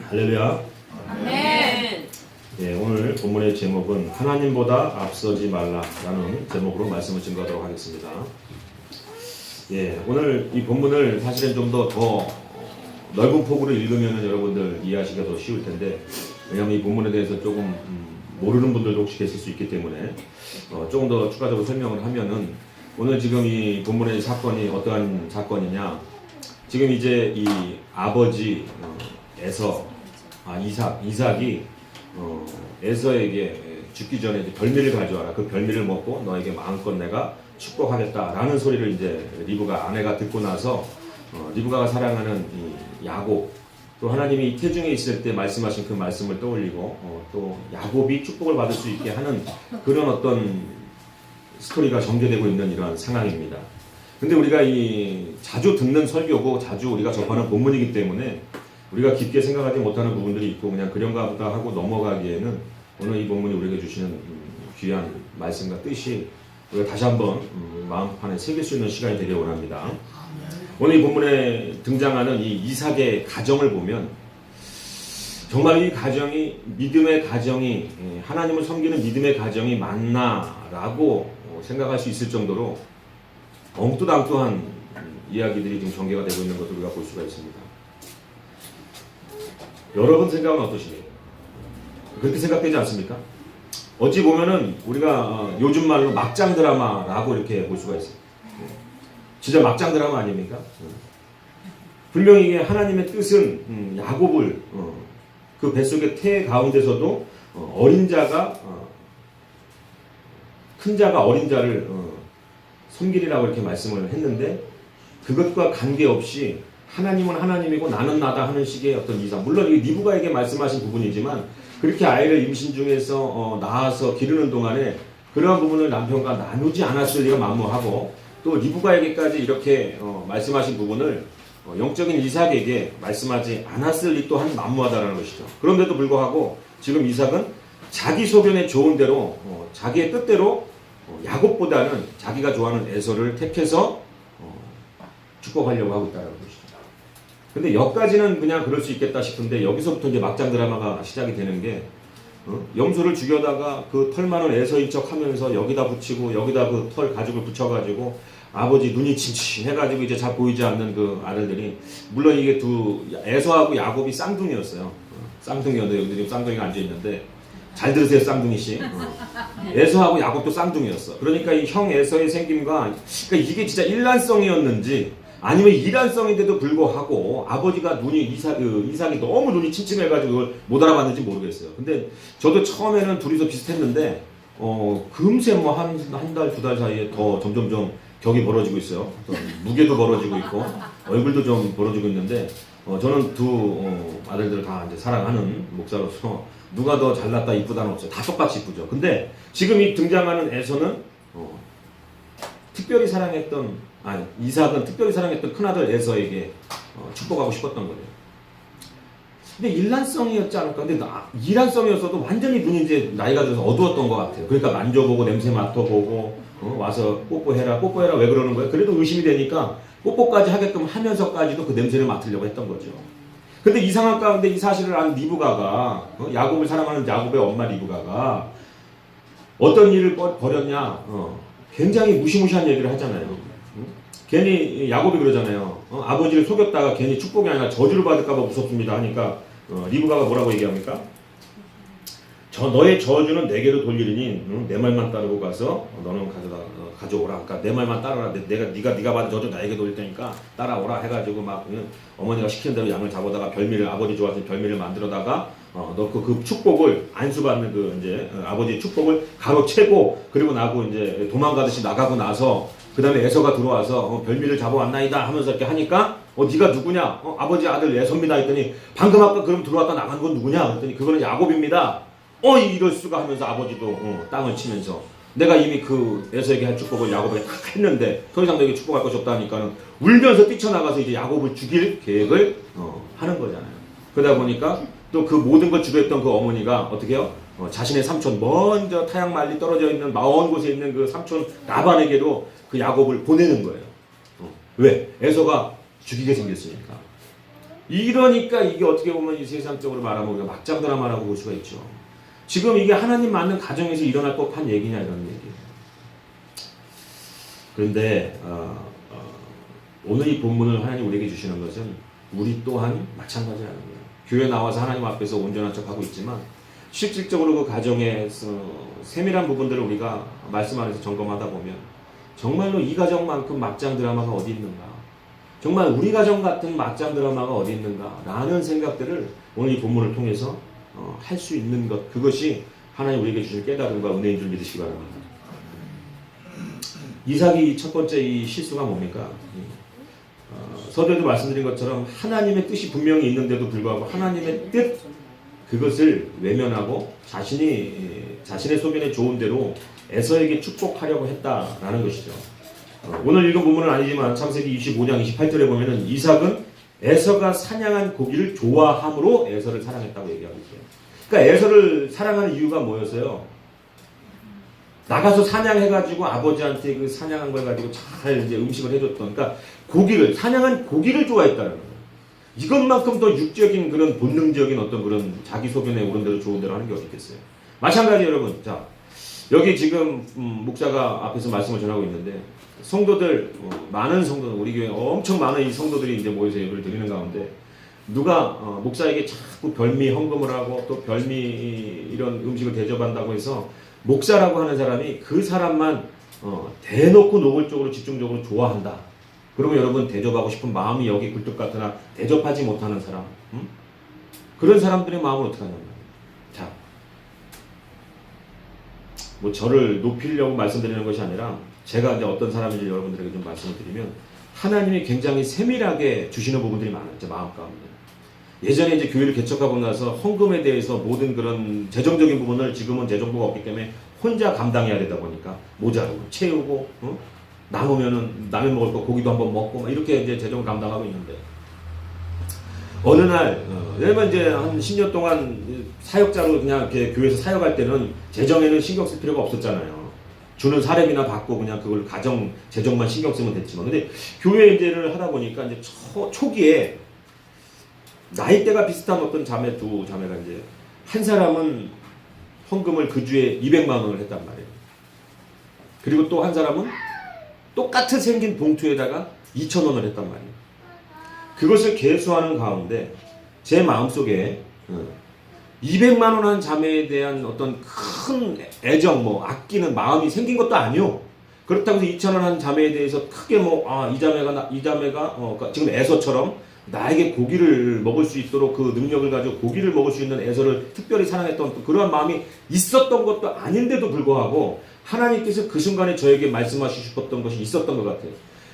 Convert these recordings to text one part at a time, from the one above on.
할렐루야. 아멘. 예, 오늘 본문의 제목은 하나님보다 앞서지 말라라는 제목으로 말씀을 증거하도록 하겠습니다. 예, 오늘 이 본문을 사실은 좀 더 넓은 폭으로 읽으면 여러분들 이해하시기가 더 쉬울 텐데, 왜냐하면 이 본문에 대해서 조금 모르는 분들도 혹시 계실 수 있기 때문에 조금 더 추가적으로 설명을 하면은, 오늘 지금 이 본문의 사건이 어떠한 사건이냐, 지금 이제 이 아버지 이삭이 에서에게 죽기 전에 이제 별미를 가져와라. 그 별미를 먹고 너에게 마음껏 내가 축복하겠다라는 소리를 이제 리브가 아내가 듣고 나서 리브가가 사랑하는 이 야곱, 또 하나님이 태중에 있을 때 말씀하신 그 말씀을 떠올리고 또 야곱이 축복을 받을 수 있게 하는 그런 어떤 스토리가 전개되고 있는 이러한 상황입니다. 근데 우리가 이 자주 듣는 설교고 자주 우리가 접하는 본문이기 때문에 우리가 깊게 생각하지 못하는 부분들이 있고 그냥 그런가 보다 하고 넘어가기에는 오늘 이 본문이 우리에게 주시는 귀한 말씀과 뜻이 우리가 다시 한번 마음판에 새길 수 있는 시간이 되길 원합니다. 오늘 이 본문에 등장하는 이 이삭의 가정을 보면 정말 이 가정이 믿음의 가정이, 하나님을 섬기는 믿음의 가정이 맞나라고 생각할 수 있을 정도로 엉뚱한 이야기들이 지금 전개가 되고 있는 것을 우리가 볼 수가 있습니다. 여러분 생각은 어떠십니까? 그렇게 생각되지 않습니까? 어찌 보면은 우리가 요즘 말로 막장 드라마라고 이렇게 볼 수가 있어요. 진짜 막장 드라마 아닙니까? 분명히 이게 하나님의 뜻은 야곱을 그 뱃속의 태 가운데서도 어린 자가 큰 자가 어린 자를 섬기리라고 이렇게 말씀을 했는데, 그것과 관계없이 하나님은 하나님이고 나는 나다 하는 식의 어떤 이상, 물론 이 리브가에게 말씀하신 부분이지만 그렇게 아이를 임신 중에서 낳아서 기르는 동안에 그러한 부분을 남편과 나누지 않았을 리가 만무하고, 또 리브가에게까지 이렇게 말씀하신 부분을 영적인 이삭에게 말씀하지 않았을 리 또한 만무하다는 것이죠. 그런데도 불구하고 지금 이삭은 자기 소견에 좋은 대로 자기의 뜻대로 야곱보다는 자기가 좋아하는 에서를 택해서 축복하려고 하고 있다는 것이죠. 근데 여기까지는 그냥 그럴 수 있겠다 싶은데, 여기서부터 이제 막장 드라마가 시작이 되는 게, 염소를 죽여다가 그 털 많은 에서인 척 하면서 여기다 붙이고 여기다 그 털 가죽을 붙여가지고 아버지 눈이 침침해가지고 이제 잘 보이지 않는 그 아들들이, 물론 이게 에서하고 야곱이 쌍둥이였어요. 쌍둥이였는데 여기 지금 쌍둥이가 앉아있는데 잘 들으세요, 쌍둥이씨. 에서하고 야곱도 쌍둥이였어. 그러니까 이 형 에서의 생김과, 그러니까 이게 진짜 일란성이었는지 아니면 이란성인데도 불구하고 아버지가 이삭이 너무 눈이 침침해가지고 그걸 못 알아봤는지 모르겠어요. 근데 저도 처음에는 둘이서 비슷했는데 금세 뭐 한 달, 두 달 사이에 더 점점점 격이 벌어지고 있어요. 무게도 벌어지고 있고 얼굴도 좀 벌어지고 있는데, 저는 두 아들들을 다 이제 사랑하는 목사로서 누가 더 잘났다 이쁘다는 없어요. 다 똑같이 이쁘죠. 근데 지금 이 등장하는 에서는 특별히 사랑했던, 이삭은 특별히 사랑했던 큰아들 에서에게 축복하고 싶었던 거예요. 근데 일란성이었지 않을까? 근데 이란성이었어도 완전히 눈이 이제 나이가 들어서 어두웠던 것 같아요. 그러니까 만져보고 냄새 맡아보고 와서 뽀뽀해라 왜 그러는 거예요? 그래도 의심이 되니까 뽀뽀까지 하게끔 하면서까지도 그 냄새를 맡으려고 했던 거죠. 근데 이상한 가운데 이 사실을 안 리브가가, 야곱을 사랑하는 야곱의 엄마 리브가가 어떤 일을 벌였냐, 굉장히 무시무시한 얘기를 하잖아요. 괜히 야곱이 그러잖아요. 아버지를 속였다가 괜히 축복이 아니라 저주를 받을까봐 무섭습니다 하니까 리브가가 뭐라고 얘기합니까? 너의 저주는 내게로 돌리리니 내 말만 따르고 가서 너는 가져오라. 그러니까 내 말만 따라라. 네가 받은 저주 나에게 돌릴 테니까 따라오라 해가지고 막 어머니가 시키는 대로 양을 잡아다가 별미를, 아버지 좋아하는 별미를 만들어다가 넣고 그 축복을 안수받는 그 이제 아버지의 축복을 가로채고, 그리고 나고 이제 도망가듯이 나가고 나서 그 다음에 에서가 들어와서 별미를 잡아왔나이다 하면서 이렇게 하니까 네가 누구냐? 아버지 아들 에서입니다 했더니, 방금 아까 그럼 들어왔다 나간 건 누구냐? 그랬더니 그거는 야곱입니다. 이럴 수가 하면서 아버지도 땅을 치면서, 내가 이미 그 에서에게 할 축복을 야곱에게 다 했는데 더 이상 너에게 축복할 것이 없다 하니까는 울면서 뛰쳐나가서 이제 야곱을 죽일 계획을 하는 거잖아요. 그러다 보니까 또 그 모든 걸 주도했던 그 어머니가 어떻게 해요? 자신의 삼촌, 먼저 타양 말리 떨어져 있는 먼 곳에 있는 그 삼촌 라반에게로 그 야곱을 보내는 거예요. 왜? 에서가 죽이게 생겼으니까. 이러니까 이게 어떻게 보면 이 세상적으로 말하면 우리가 막장 드라마라고 볼 수가 있죠. 지금 이게 하나님 맞는 가정에서 일어날 법한 얘기냐 이런 얘기예요. 그런데 오늘 이 본문을 하나님 우리에게 주시는 것은 우리 또한 마찬가지라는 거예요. 교회 나와서 하나님 앞에서 온전한 척하고 있지만 실질적으로 그 가정에서 세밀한 부분들을 우리가 말씀 안에서 점검하다 보면 정말로 이 가정만큼 막장 드라마가 어디 있는가, 정말 우리 가정 같은 막장 드라마가 어디 있는가 라는 생각들을 오늘 이 본문을 통해서 할 수 있는 것, 그것이 하나님 우리에게 주실 깨달음과 은혜인 줄 믿으시기 바랍니다. 이삭이 첫 번째 이 실수가 뭡니까? 서두에도 말씀드린 것처럼 하나님의 뜻이 분명히 있는데도 불구하고 하나님의 뜻 그것을 외면하고 자신의 소견에 좋은 대로 에서에게 축복하려고 했다라는 것이죠. 오늘 읽은 부분은 아니지만 창세기 25장 28절에 보면은 이삭은 에서가 사냥한 고기를 좋아함으로 에서를 사랑했다고 얘기하고 있어요. 그러니까 에서를 사랑하는 이유가 뭐였어요? 나가서 사냥해가지고 아버지한테 그 사냥한 걸 가지고 잘 이제 음식을 해줬던, 그러니까 사냥한 고기를 좋아했다는 거예요. 이것만큼 더 육적인 그런 본능적인 어떤 그런 자기 소견에 오른 대로 좋은 대로 하는 게 어디 있겠어요. 마찬가지 여러분, 자 여기 지금 목사가 앞에서 말씀을 전하고 있는데 성도들 많은 성도들, 우리 교회 엄청 많은 이 성도들이 이제 모여서 예배를 드리는 가운데 누가 목사에게 자꾸 별미 헌금을 하고 또 별미 이런 음식을 대접한다고 해서 목사라고 하는 사람이 그 사람만 대놓고 노골적으로 집중적으로 좋아한다. 그리고 여러분 대접하고 싶은 마음이 여기 굴뚝 같으나 대접하지 못하는 사람, 그런 사람들의 마음을 어떻게 하냐면, 자, 뭐 저를 높이려고 말씀드리는 것이 아니라 제가 이제 어떤 사람인지 여러분들에게 좀 말씀을 드리면 하나님이 굉장히 세밀하게 주시는 부분들이 많아요. 제 마음 가운데. 예전에 이제 교회를 개척하고 나서 헌금에 대해서 모든 그런 재정적인 부분을 지금은 재정부가 없기 때문에 혼자 감당해야 되다 보니까 모자르고 채우고 남으면은 남이 먹을 거 고기도 한번 먹고 막 이렇게 이제 재정을 감당하고 있는데 어느 날 왜냐면 이제 한 10년 동안 사역자로 그냥 이렇게 교회에서 사역할 때는 재정에는 신경 쓸 필요가 없었잖아요. 주는 사례비나 받고 그냥 그걸 가정 재정만 신경 쓰면 됐지만, 근데 교회 이제를 하다 보니까 이제 초기에 나이대가 비슷한 어떤 두 자매가 이제 한 사람은 헌금을 그 주에 200만 원을 했단 말이에요. 그리고 또 한 사람은 똑같이 생긴 봉투에다가 2,000원을 했단 말이에요. 그것을 계수하는 가운데 제 마음속에 200만 원 한 자매에 대한 어떤 큰 애정, 아끼는 마음이 생긴 것도 아니요. 그렇다고 해서 2,000원 한 자매에 대해서 크게 이 자매가 지금 에서처럼 나에게 고기를 먹을 수 있도록 그 능력을 가지고 고기를 먹을 수 있는 에서를 특별히 사랑했던 그러한 마음이 있었던 것도 아닌데도 불구하고 하나님께서 그 순간에 저에게 말씀하시고 싶었던 것이 있었던 것 같아요.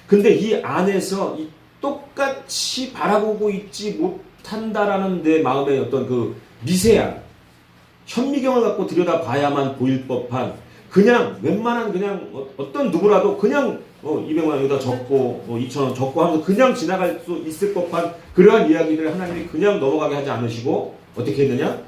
근데 이 안에서 똑같이 바라보고 있지 못한다라는 내 마음의 어떤 그 미세한 현미경을 갖고 들여다봐야만 보일 법한 그냥 웬만한 그냥 어떤 누구라도 그냥 200만 원 여기다 적고 2,000원 적고 하면서 그냥 지나갈 수 있을 법한 그러한 이야기를 하나님이 그냥 넘어가게 하지 않으시고 어떻게 했느냐?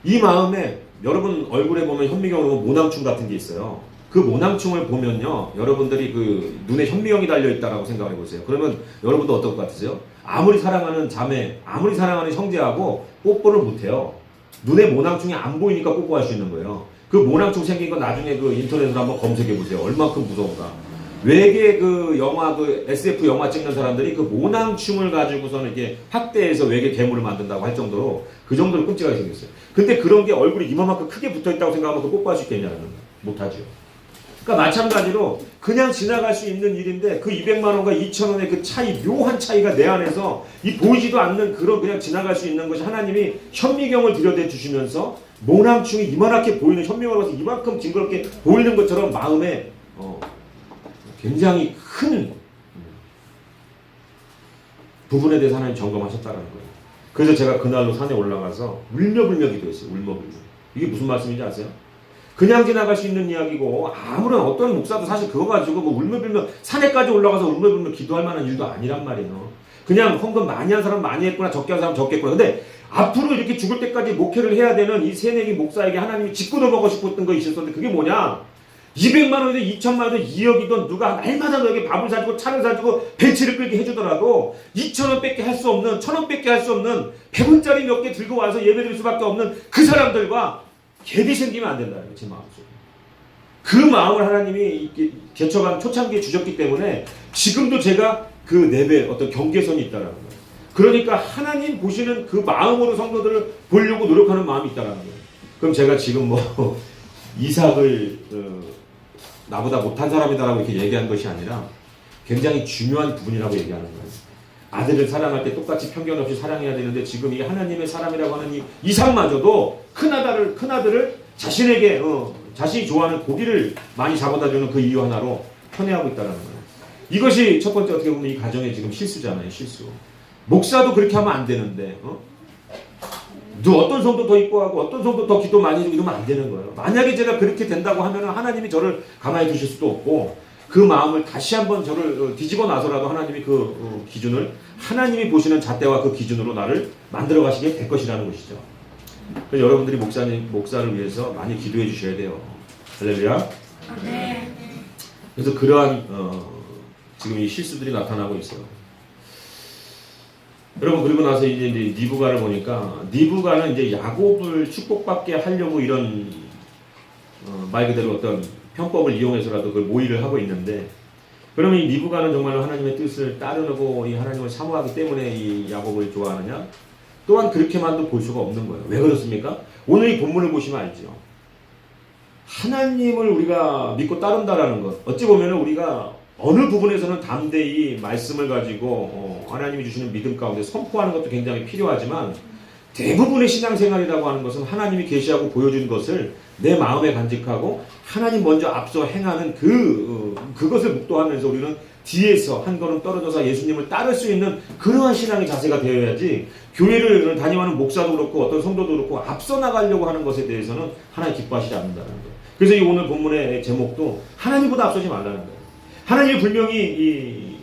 이 마음에 여러분 얼굴에 보면 현미경으로 보면 모낭충 같은 게 있어요. 그 모낭충을 보면요, 여러분들이 그 눈에 현미경이 달려있다라고 생각을 해보세요. 그러면 여러분도 어떨 것 같으세요? 아무리 사랑하는 자매, 아무리 사랑하는 형제하고 뽀뽀를 못해요. 눈에 모낭충이 안 보이니까 뽀뽀할 수 있는 거예요. 그 모낭충 생긴 거 나중에 그 인터넷으로 한번 검색해보세요. 얼마큼 무서운가. 외계 그 영화, 그 SF 영화 찍는 사람들이 그 모낭충을 가지고서는 이렇게 확대해서 외계 괴물을 만든다고 할 정도로 그 정도로 끔찍하게 생겼어요. 근데 그런 게 얼굴이 이만큼 크게 붙어있다고 생각하면 그 뽀뽀할 수 있겠냐는 거예요. 못하죠. 그러니까 마찬가지로 그냥 지나갈 수 있는 일인데 그 200만 원과 2,000원의 그 차이, 묘한 차이가 내 안에서 이 보이지도 않는 그런 그냥 지나갈 수 있는 것이 하나님이 현미경을 들여대 주시면서 모낭충이 이만하게 보이는 현미경을 봐서 이만큼 징그럽게 보이는 것처럼 마음에 굉장히 큰 부분에 대해서 하나님 점검하셨다는 거예요. 그래서 제가 그날로 산에 올라가서 울며불며 기도했어요. 울며불며. 이게 무슨 말씀인지 아세요? 그냥 지나갈 수 있는 이야기고 아무런 어떤 목사도 사실 그거 가지고 울며불며 산에까지 올라가서 울며불며 기도할 만한 일도 아니란 말이에요. 그냥 헌금 많이 한 사람 많이 했구나, 적게 한 사람 적겠구나. 근데 앞으로 이렇게 죽을 때까지 목회를 해야 되는 이 새내기 목사에게 하나님이 짓궂어 먹고 싶었던 거 있었는데 그게 뭐냐? 200만 원이든 2천만 원이든 2억이든 누가 날마다 너에게 밥을 사주고 차를 사주고 벤츠를 끌게 해주더라도 2,000원밖에 할 수 없는 1,000원밖에 할 수 없는 100원짜리 몇 개 들고 와서 예배드릴 수밖에 없는 그 사람들과 갭이 생기면 안 된다는 거예요. 제 마음속에. 그 마음을 하나님이 개척한 초창기에 주셨기 때문에 지금도 제가 그 레벨 어떤 경계선이 있다는 거예요. 그러니까 하나님 보시는 그 마음으로 성도들을 보려고 노력하는 마음이 있다는 거예요. 그럼 제가 지금 뭐 이삭을 나보다 못한 사람이다라고 이렇게 얘기한 것이 아니라 굉장히 중요한 부분이라고 얘기하는 거예요. 아들을 사랑할 때 똑같이 편견 없이 사랑해야 되는데 지금 이 하나님의 사람이라고 하는 이 이삭마저도 큰아들을 자신에게 자신이 좋아하는 고기를 많이 잡아다 주는 그 이유 하나로 편애하고 있다는 거예요. 이것이 첫 번째 어떻게 보면 이 가정의 지금 실수잖아요. 실수. 목사도 그렇게 하면 안 되는데 너 어떤 성도 더 이뻐하고 어떤 성도 더 기도 많이 해주고 이러면 안 되는 거예요. 만약에 제가 그렇게 된다고 하면 하나님이 저를 가만히 두실 수도 없고 그 마음을 다시 한번 저를 뒤집어 놔서라도 하나님이 그 기준을 하나님이 보시는 잣대와 그 기준으로 나를 만들어 가시게 될 것이라는 것이죠. 그래서 여러분들이 목사를 위해서 많이 기도해 주셔야 돼요. 할렐루야. 네. 그래서 그러한 지금 이 실수들이 나타나고 있어요. 여러분 그리고 나서 이제 니브가를 보니까 니브가는 이제 야곱을 축복받게 하려고 이런 말 그대로 어떤 편법을 이용해서라도 그걸 모의를 하고 있는데 그러면 이 니브가는 정말로 하나님의 뜻을 따르고 이 하나님을 사모하기 때문에 이 야곱을 좋아하느냐? 또한 그렇게만도 볼 수가 없는 거예요. 왜 그렇습니까? 오늘 이 본문을 보시면 알죠. 하나님을 우리가 믿고 따른다라는 것 어찌 보면 우리가 어느 부분에서는 담대히 말씀을 가지고 하나님이 주시는 믿음 가운데 선포하는 것도 굉장히 필요하지만 대부분의 신앙생활이라고 하는 것은 하나님이 계시하고 보여준 것을 내 마음에 간직하고 하나님 먼저 앞서 행하는 그것을 묵도하면서 우리는 뒤에서 한 걸음 떨어져서 예수님을 따를 수 있는 그러한 신앙의 자세가 되어야지 교회를 다니는 목사도 그렇고 어떤 성도도 그렇고 앞서 나가려고 하는 것에 대해서는 하나님 기뻐하시지 않는다는 거예요. 그래서 이 오늘 본문의 제목도 하나님보다 앞서지 말라는 거예요. 하나님이 분명히 이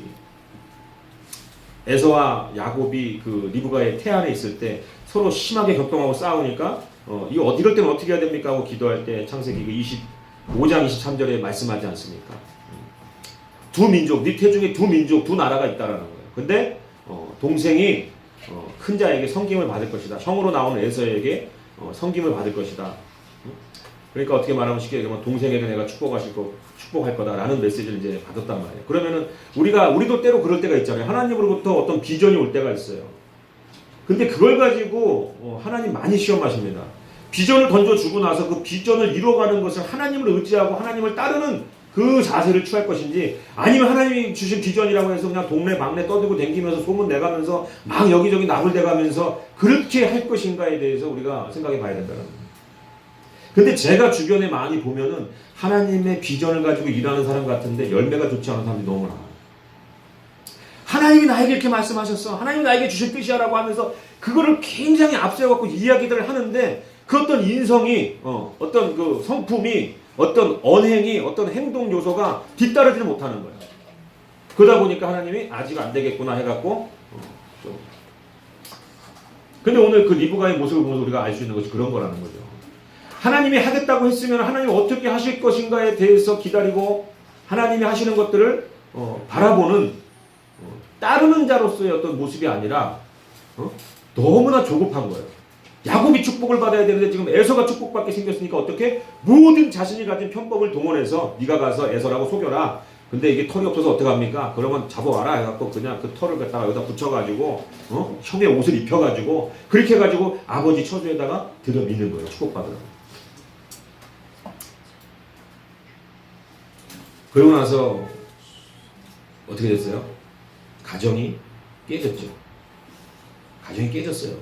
에서와 야곱이 그 리브가의 태안에 있을 때 서로 심하게 격동하고 싸우니까 이거 이럴 때는 어떻게 해야 됩니까? 하고 기도할 때 창세기 25장 23절에 말씀하지 않습니까? 두 민족, 네 태중에 두 민족, 두 나라가 있다라는 거예요. 근데 동생이 큰 자에게 섬김을 받을 것이다. 형으로 나오는 에서에게 섬김을 받을 것이다. 그러니까 어떻게 말하면 쉽게 얘기하면 동생에게 내가 축복할 거다라는 메시지를 이제 받았단 말이에요. 그러면은 우리도 때로 그럴 때가 있잖아요. 하나님으로부터 어떤 비전이 올 때가 있어요. 근데 그걸 가지고 하나님 많이 시험하십니다. 비전을 던져주고 나서 그 비전을 이루어가는 것을 하나님을 의지하고 하나님을 따르는 그 자세를 취할 것인지 아니면 하나님이 주신 비전이라고 해서 그냥 동네 막내 떠들고 댕기면서 소문 내가면서 막 여기저기 나불대가면서 그렇게 할 것인가에 대해서 우리가 생각해 봐야 된다는 거예요. 근데 제가 주변에 많이 보면은 하나님의 비전을 가지고 일하는 사람 같은데 열매가 좋지 않은 사람들이 너무 많아요. 하나님이 나에게 이렇게 말씀하셨어. 하나님이 나에게 주실 뜻이야라고 하면서 그거를 굉장히 앞세워갖고 이야기들을 하는데 그 어떤 인성이 어떤 그 성품이 어떤 언행이 어떤 행동 요소가 뒤따르지를 못하는 거예요. 그러다 보니까 하나님이 아직 안 되겠구나 해갖고 좀. 근데 오늘 그 리브가의 모습을 보면서 우리가 알 수 있는 것이 그런 거라는 거죠. 하나님이 하겠다고 했으면 하나님이 어떻게 하실 것인가에 대해서 기다리고 하나님이 하시는 것들을 바라보는 따르는 자로서의 어떤 모습이 아니라 너무나 조급한 거예요. 야곱이 축복을 받아야 되는데 지금 에서가 축복받게 생겼으니까 어떻게 모든 자신이 가진 편법을 동원해서 네가 가서 에서라고 속여라. 근데 이게 털이 없어서 어떡합니까? 그러면 잡아와라 해갖고 그냥 그 털을 갖다가 여기다 붙여가지고 형의 옷을 입혀가지고 그렇게 해가지고 아버지 처소에다가 들여미는 거예요. 축복받으라고. 그러고 나서 어떻게 됐어요? 가정이 깨졌죠. 가정이 깨졌어요.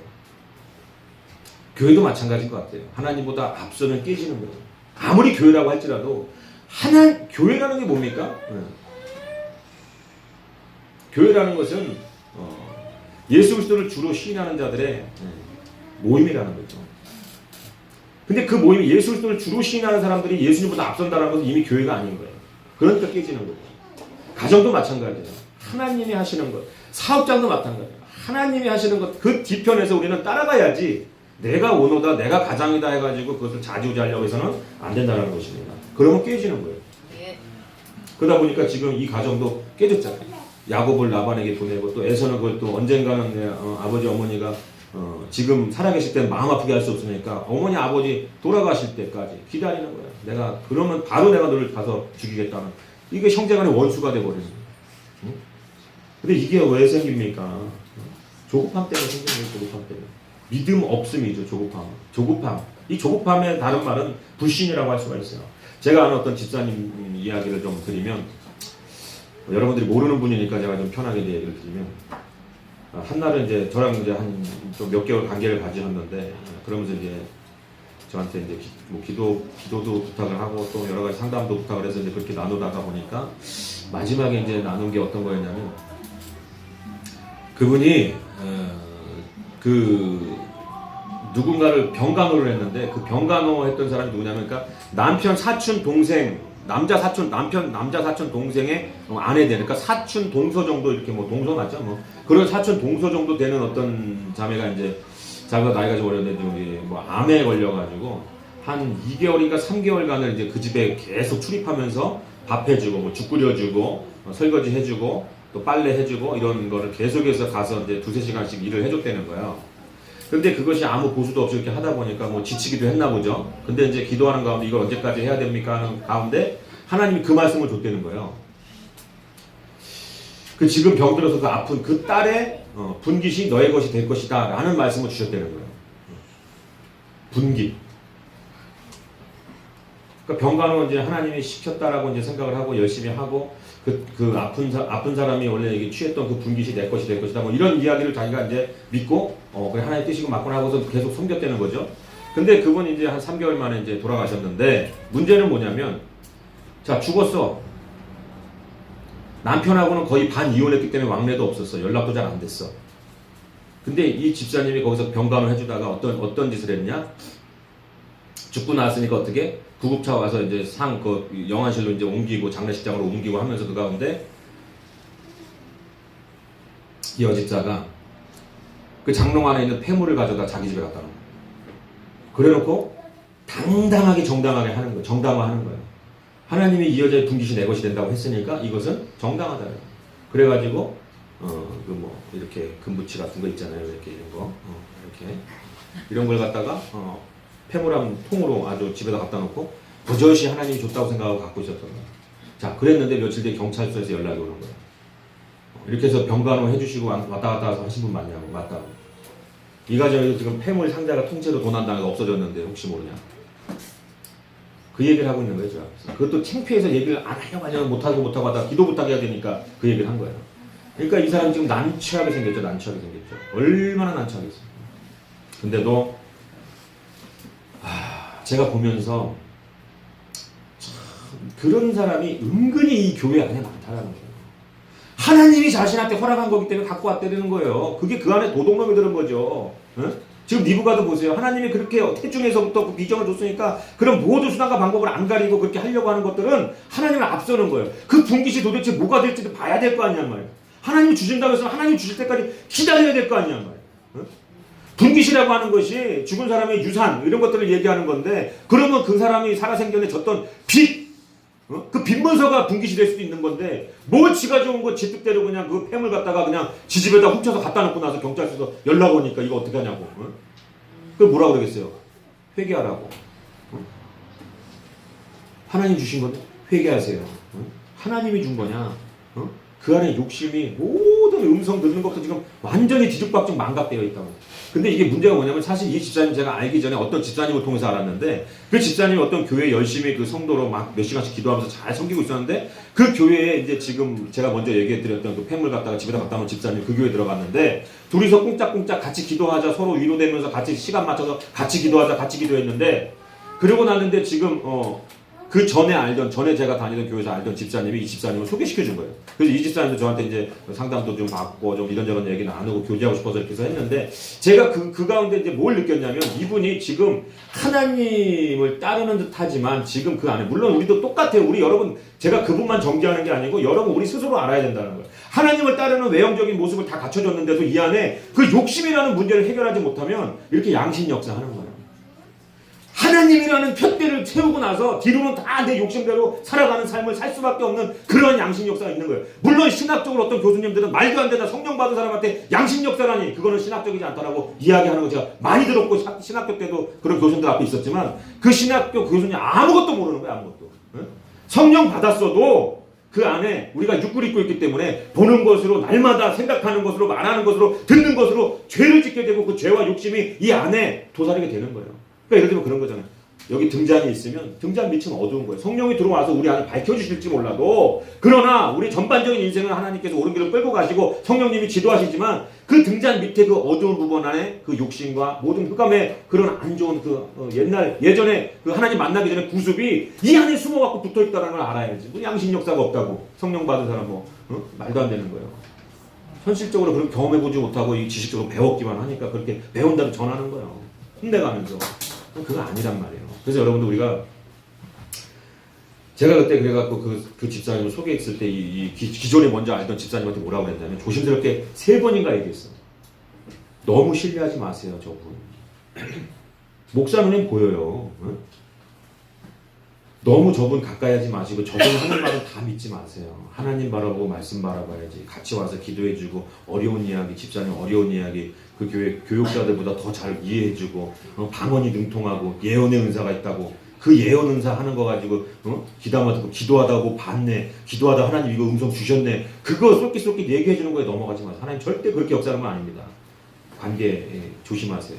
교회도 마찬가지일 것 같아요. 하나님보다 앞서면 깨지는 거예요. 아무리 교회라고 할지라도 교회라는 게 뭡니까? 교회라는 것은 예수 그리스도를 주로 시인하는 자들의 모임이라는 거죠. 근데 그 모임이 예수 그리스도를 주로 시인하는 사람들이 예수님보다 앞선다는 것은 이미 교회가 아닌 거예요. 그러니까 깨지는 거예요. 가정도 마찬가지예요. 하나님이 하시는 것, 사업장도 마찬가지예요. 하나님이 하시는 것, 그 뒤편에서 우리는 따라가야지 내가 원호다, 내가 가장이다 해가지고 그것을 좌지우지하려고 해서는 안 된다는 것입니다. 그러면 깨지는 거예요. 그러다 보니까 지금 이 가정도 깨졌잖아요. 야곱을 라반에게 보내고 또 에서는 그걸 또 언젠가는 아버지 어머니가 지금 살아계실 때는 마음 아프게 할 수 없으니까 어머니 아버지 돌아가실 때까지 기다리는 거야. 내가 그러면 바로 내가 너를 가서 죽이겠다는 이게 형제간의 원수가 돼버리는 거야. 응? 근데 이게 왜 생깁니까? 조급함 때문에 생기는 거예요. 조급함 때문에. 믿음 없음이죠. 조급함. 이 조급함의 다른 말은 불신이라고 할 수가 있어요. 제가 아는 어떤 집사님 이야기를 좀 드리면 여러분들이 모르는 분이니까 제가 좀 편하게 이제 얘기를 드리면 한날은 이제 저랑 이제 한 좀 몇 개월 관계를 가지셨는데 그러면서 이제 저한테 이제 기도도 부탁을 하고 또 여러 가지 상담도 부탁을 해서 이제 그렇게 나누다가 보니까 마지막에 이제 나눈 게 어떤 거였냐면 그분이 누군가를 병간호를 했는데 그 병간호 했던 사람이 누구냐면 그러니까 남자 사촌 동생의 아내 되니까 사촌 동서 정도 이렇게 뭐 동서 맞죠 뭐 그런 사촌 동서 정도 되는 어떤 자매가 이제 자기가 나이가 좀 어렸는데 저기 뭐 암에 걸려가지고 한 2개월인가 3개월간을 이제 그 집에 계속 출입하면서 밥 해주고 뭐 죽 끓여주고 설거지 해주고 또 빨래 해주고 이런 거를 계속해서 가서 이제 2-3시간씩 일을 해줬다는 거예요. 근데 그것이 아무 보수도 없이 이렇게 하다 보니까 뭐 지치기도 했나 보죠. 근데 이제 기도하는 가운데 이걸 언제까지 해야 됩니까 하는 가운데 하나님이 그 말씀을 줬다는 거예요. 그 지금 병들어서 그 아픈 그 딸의 분깃이 너의 것이 될 것이다 라는 말씀을 주셨다는 거예요. 분깃. 그러니까 병간호 이제 하나님이 시켰다라고 이제 생각을 하고 열심히 하고 그 아픈 사람이 원래 이게 취했던 그 분깃이 내 것이 될 것이다 뭐 이런 이야기를 자기가 이제 믿고 그래 하나님 뜻이고 맞구나 하고서 계속 섬겼다는 거죠. 근데 그분이 이제 한 3개월 만에 이제 돌아가셨는데 문제는 뭐냐면 자 죽었어. 남편하고는 거의 반 이혼했기 때문에 왕래도 없었어. 연락도 잘 안 됐어. 근데 이 집사님이 거기서 병간호 해주다가 어떤 짓을 했냐? 죽고 나왔으니까 어떻게? 구급차 와서 이제 영안실로 이제 옮기고 장례식장으로 옮기고 하면서 그 가운데 이 여집사가 그 장롱 안에 있는 폐물을 가져다 자기 집에 갖다 놓은 거예요. 그래놓고 당당하게 정당하게 하는 거예요. 정당화하는 거예요. 하나님이 이 여자의 분깃이 내 것이 된다고 했으니까 이것은 정당하다. 그래가지고 이렇게 금부치 같은 거 있잖아요. 이렇게 이런 거 이렇게 이런 걸 갖다가 폐물함 통으로 아주 집에다 갖다 놓고 부젓이 하나님이 줬다고 생각하고 갖고 있었던 거예요. 자, 그랬는데 며칠 뒤에 경찰서에서 연락이 오는 거예요. 이렇게 해서 병간호 해주시고 왔다 갔다 하신 분 맞냐고. 맞다고. 이 가정에도 지금 폐물 상자가 통째로 도난당해서 없어졌는데 혹시 모르냐. 그 얘기를 하고 있는 거예요. 제가. 그것도 창피해서 얘기를 안 하려고 못하고 하다가 기도 부탁해야 되니까 그 얘기를 한 거예요. 그러니까 이 사람 지금 난처하게 생겼죠. 얼마나 난처하겠어요. 근데도 제가 보면서 참 그런 사람이 은근히 이 교회 안에 많다라는 거예요. 하나님이 자신한테 허락한 거기 때문에 갖고 왔다는 거예요. 그게 그 안에 도둑놈이 들은 거죠. 응? 지금 니부가도 보세요. 하나님이 그렇게 태중에서부터 그 비전을 줬으니까 그런 모든 수단과 방법을 안 가리고 그렇게 하려고 하는 것들은 하나님을 앞서는 거예요. 그 분깃이 도대체 뭐가 될지도 봐야 될 거 아니냐 말이에요. 하나님이 주신다고 해서 하나님이 주실 때까지 기다려야 될 거 아니냐 말이에요. 응? 분깃이라고 하는 것이 죽은 사람의 유산 이런 것들을 얘기하는 건데 그러면 그 사람이 살아생전에 졌던 빚 그 빚문서가 분깃이 될 수도 있는 건데 뭐 지가 좋은 거 지 뜻대로 그냥 그 폐물 갖다가 그냥 지 집에다 훔쳐서 갖다 놓고 나서 경찰서에서 연락 오니까 이거 어떻게 하냐고. 그걸 뭐라고 그러겠어요? 회개하라고. 하나님 주신 건데 회개하세요. 하나님이 준 거냐? 그 안에 욕심이 모든 음성 듣는 것도 지금 완전히 뒤죽박죽 망각되어 있다고. 근데 이게 문제가 뭐냐면 사실 이 집사님 제가 알기 전에 어떤 집사님을 통해서 알았는데 그 집사님이 어떤 교회 열심히 그 성도로 막 몇 시간씩 기도하면서 잘 섬기고 있었는데 그 교회에 이제 지금 제가 먼저 얘기해드렸던 그 폐물 갖다가 집에다 갖다 놓은 집사님 그 교회에 들어갔는데 둘이서 꽁짝꽁짝 같이 기도하자 서로 위로되면서 같이 시간 맞춰서 같이 기도하자 같이 기도했는데 그러고 났는데 지금 그 전에 제가 다니던 교회에서 알던 집사님이 이 집사님을 소개시켜 준 거예요. 그래서 이 집사님도 저한테 이제 상담도 좀 받고 좀 이런저런 얘기 나누고 교제하고 싶어서 이렇게 해서 했는데 제가 그 가운데 이제 뭘 느꼈냐면 이분이 지금 하나님을 따르는 듯 하지만 지금 그 안에 물론 우리도 똑같아요. 우리 여러분 제가 그분만 정죄하는 게 아니고 여러분 우리 스스로 알아야 된다는 거예요. 하나님을 따르는 외형적인 모습을 다 갖춰줬는데도 이 안에 그 욕심이라는 문제를 해결하지 못하면 이렇게 양심 역사하는 거예요. 하나님이라는 푯대를 세우고 나서 뒤로는 다 내 욕심대로 살아가는 삶을 살 수밖에 없는 그런 양심 역사가 있는 거예요. 물론 신학적으로 어떤 교수님들은 말도 안 되나 성령 받은 사람한테 양심 역사라니 그거는 신학적이지 않다라고 이야기하는 거 제가 많이 들었고 신학교 때도 그런 교수님들 앞에 있었지만 그 신학교 교수님 아무것도 모르는 거야. 아무것도. 응? 성령 받았어도 그 안에 우리가 육을 입고 있기 때문에 보는 것으로 날마다 생각하는 것으로 말하는 것으로 듣는 것으로 죄를 짓게 되고 그 죄와 욕심이 이 안에 도사리게 되는 거예요. 그러니까 예를 들면 그런 거잖아요. 여기 등잔이 있으면 등잔 밑은 어두운 거예요. 성령이 들어와서 우리 안을 밝혀주실지 몰라도 그러나 우리 전반적인 인생은 하나님께서 옳은 길을 끌고 가시고 성령님이 지도하시지만 그 등잔 밑에 그 어두운 부분 안에 그 욕심과 모든 흑암의 그런 안 좋은 예전에 그 하나님 만나기 전에 구습이 이 안에 숨어갖고 붙어있다는 걸 알아야지. 뭐 양심 역사가 없다고 성령 받은 사람 말도 안 되는 거예요. 현실적으로 그런 경험해보지 못하고 이 지식적으로 배웠기만 하니까 그렇게 배운다고 전하는 거예요. 혼내가면서. 그거 아니란 말이에요. 그래서 여러분들 우리가 제가 그때 그래갖고 그 집사님을 소개했을 때 이 기존에 먼저 알던 집사님한테 뭐라고 그랬냐면 조심스럽게 3번인가 얘기했어. 너무 신뢰하지 마세요, 저분. 목사 눈엔 보여요. 응? 너무 저분 가까이 하지 마시고 저분 하는 말은 다 믿지 마세요. 하나님 바라보고 말씀 바라봐야지. 같이 와서 기도해주고 어려운 이야기, 집사님 어려운 이야기 그 교회 교육자들보다 더 잘 이해해주고 방언이 능통하고 예언의 은사가 있다고 그 예언 은사 하는 거 가지고 기도하다 듣고 기도하다고 봤네. 기도하다 하나님 이거 음성 주셨네. 그거 쏠깃쏠깃 얘기해주는 거에 넘어가지 마세요. 하나님 절대 그렇게 역사하는 건 아닙니다. 관계 조심하세요.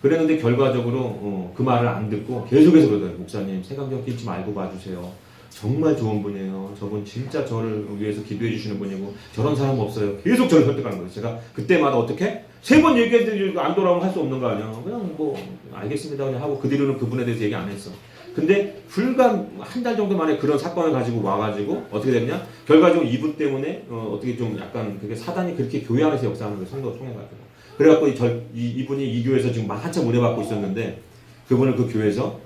그랬는데 결과적으로 그 말을 안 듣고 계속해서 그러더라고요. 목사님 색안경 끼지 말고 봐주세요. 정말 좋은 분이에요. 저분 진짜 저를 위해서 기도해 주시는 분이고 저런 사람 없어요. 계속 저를 설득하는 거예요. 제가 그때마다 어떻게? 3번 얘기했는데 안 돌아오면 할 수 없는 거 아니야. 그냥 뭐 알겠습니다 그냥 하고 그 뒤로는 그분에 대해서 얘기 안 했어. 근데 불과 한 달 정도 만에 그런 사건을 가지고 와가지고 어떻게 됐냐? 결과적으로 이분 때문에 어떻게 좀 약간 그게 사단이 그렇게 교회 안에서 역사하는 거예요. 성도 통해가지고. 그래갖고 이분이 이 교회에서 지금 한참 은혜받고 있었는데 그분을 그 교회에서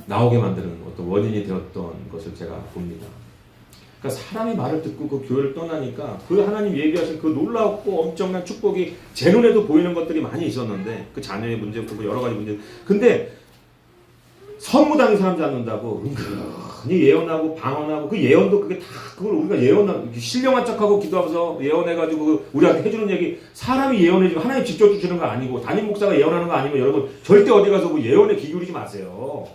나오게 만드는 어떤 원인이 되었던 것을 제가 봅니다. 그러니까 사람의 말을 듣고 그 교회를 떠나니까 그 하나님 얘기하신 그 놀랍고 엄청난 축복이 제 눈에도 보이는 것들이 많이 있었는데 그 자녀의 문제부터 여러 가지 문제. 근데 선무당이 사람 잡는다고 은근히 예언하고 방언하고 그 예언도 그게 다 그걸 우리가 신령한 척하고 기도하면서 예언해가지고 우리한테 해주는 얘기 사람이 예언해주고 하나님 직접 주시는 거 아니고 담임 목사가 예언하는 거 아니면 여러분 절대 어디 가서 뭐 예언에 귀 기울이지 마세요.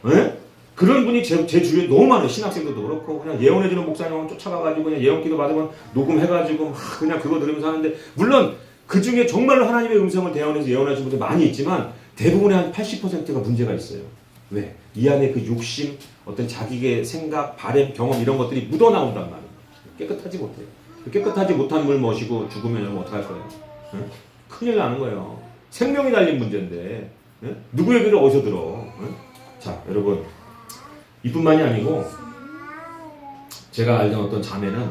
에? 그런 분이 제 주위에 너무 많아요. 신학생들도 그렇고 그냥 예언해주는 목사님은 쫓아가가지고 그냥 예언기도 받으면 녹음해가지고 그냥 그거 들으면서 하는데 물론 그 중에 정말로 하나님의 음성을 대언해서 예언하시는 분들 많이 있지만 대부분의 한 80%가 문제가 있어요. 왜? 이 안에 그 욕심, 어떤 자기의 생각, 바램, 경험 이런 것들이 묻어나온단 말이에요. 깨끗하지 못해요. 깨끗하지 못한 물 마시고 죽으면 여러분 어떡할 거예요? 응? 큰일 나는 거예요. 생명이 달린 문제인데 응? 누구 얘기를 어디서 들어? 응? 자, 여러분 이뿐만이 아니고 제가 알던 어떤 자매는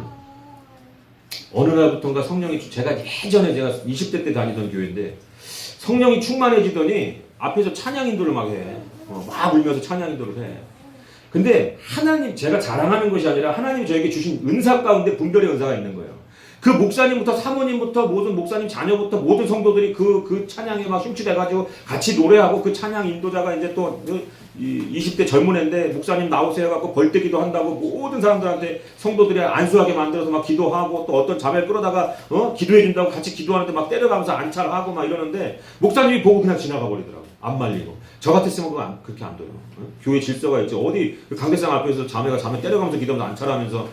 어느 날부터인가 성령이 제가 예전에 제가 20대 때 다니던 교회인데 성령이 충만해지더니 앞에서 찬양 인도를 막 해. 막 울면서 찬양 인도를 해. 근데 하나님 제가 자랑하는 것이 아니라 하나님이 저에게 주신 은사 가운데 분별의 은사가 있는 거예요. 그 목사님부터 사모님부터 모든 목사님 자녀부터 모든 성도들이 그 찬양에 막 심취돼가지고 같이 노래하고 그 찬양 인도자가 이제 또 20대 젊은 애인데 목사님 나오세요 해갖고 벌떼기도 한다고 모든 사람들한테 성도들이 안수하게 만들어서 막 기도하고 또 어떤 자매를 끌어다가 기도해준다고 같이 기도하는데 막 때려가면서 안찰하고 막 이러는데 목사님이 보고 그냥 지나가 버리더라고. 안 말리고. 저 같았으면 그렇게 안 돼요. 교회 질서가 있지. 어디 강대상 앞에서 자매 때려가면서 기도하면서 안찰하면서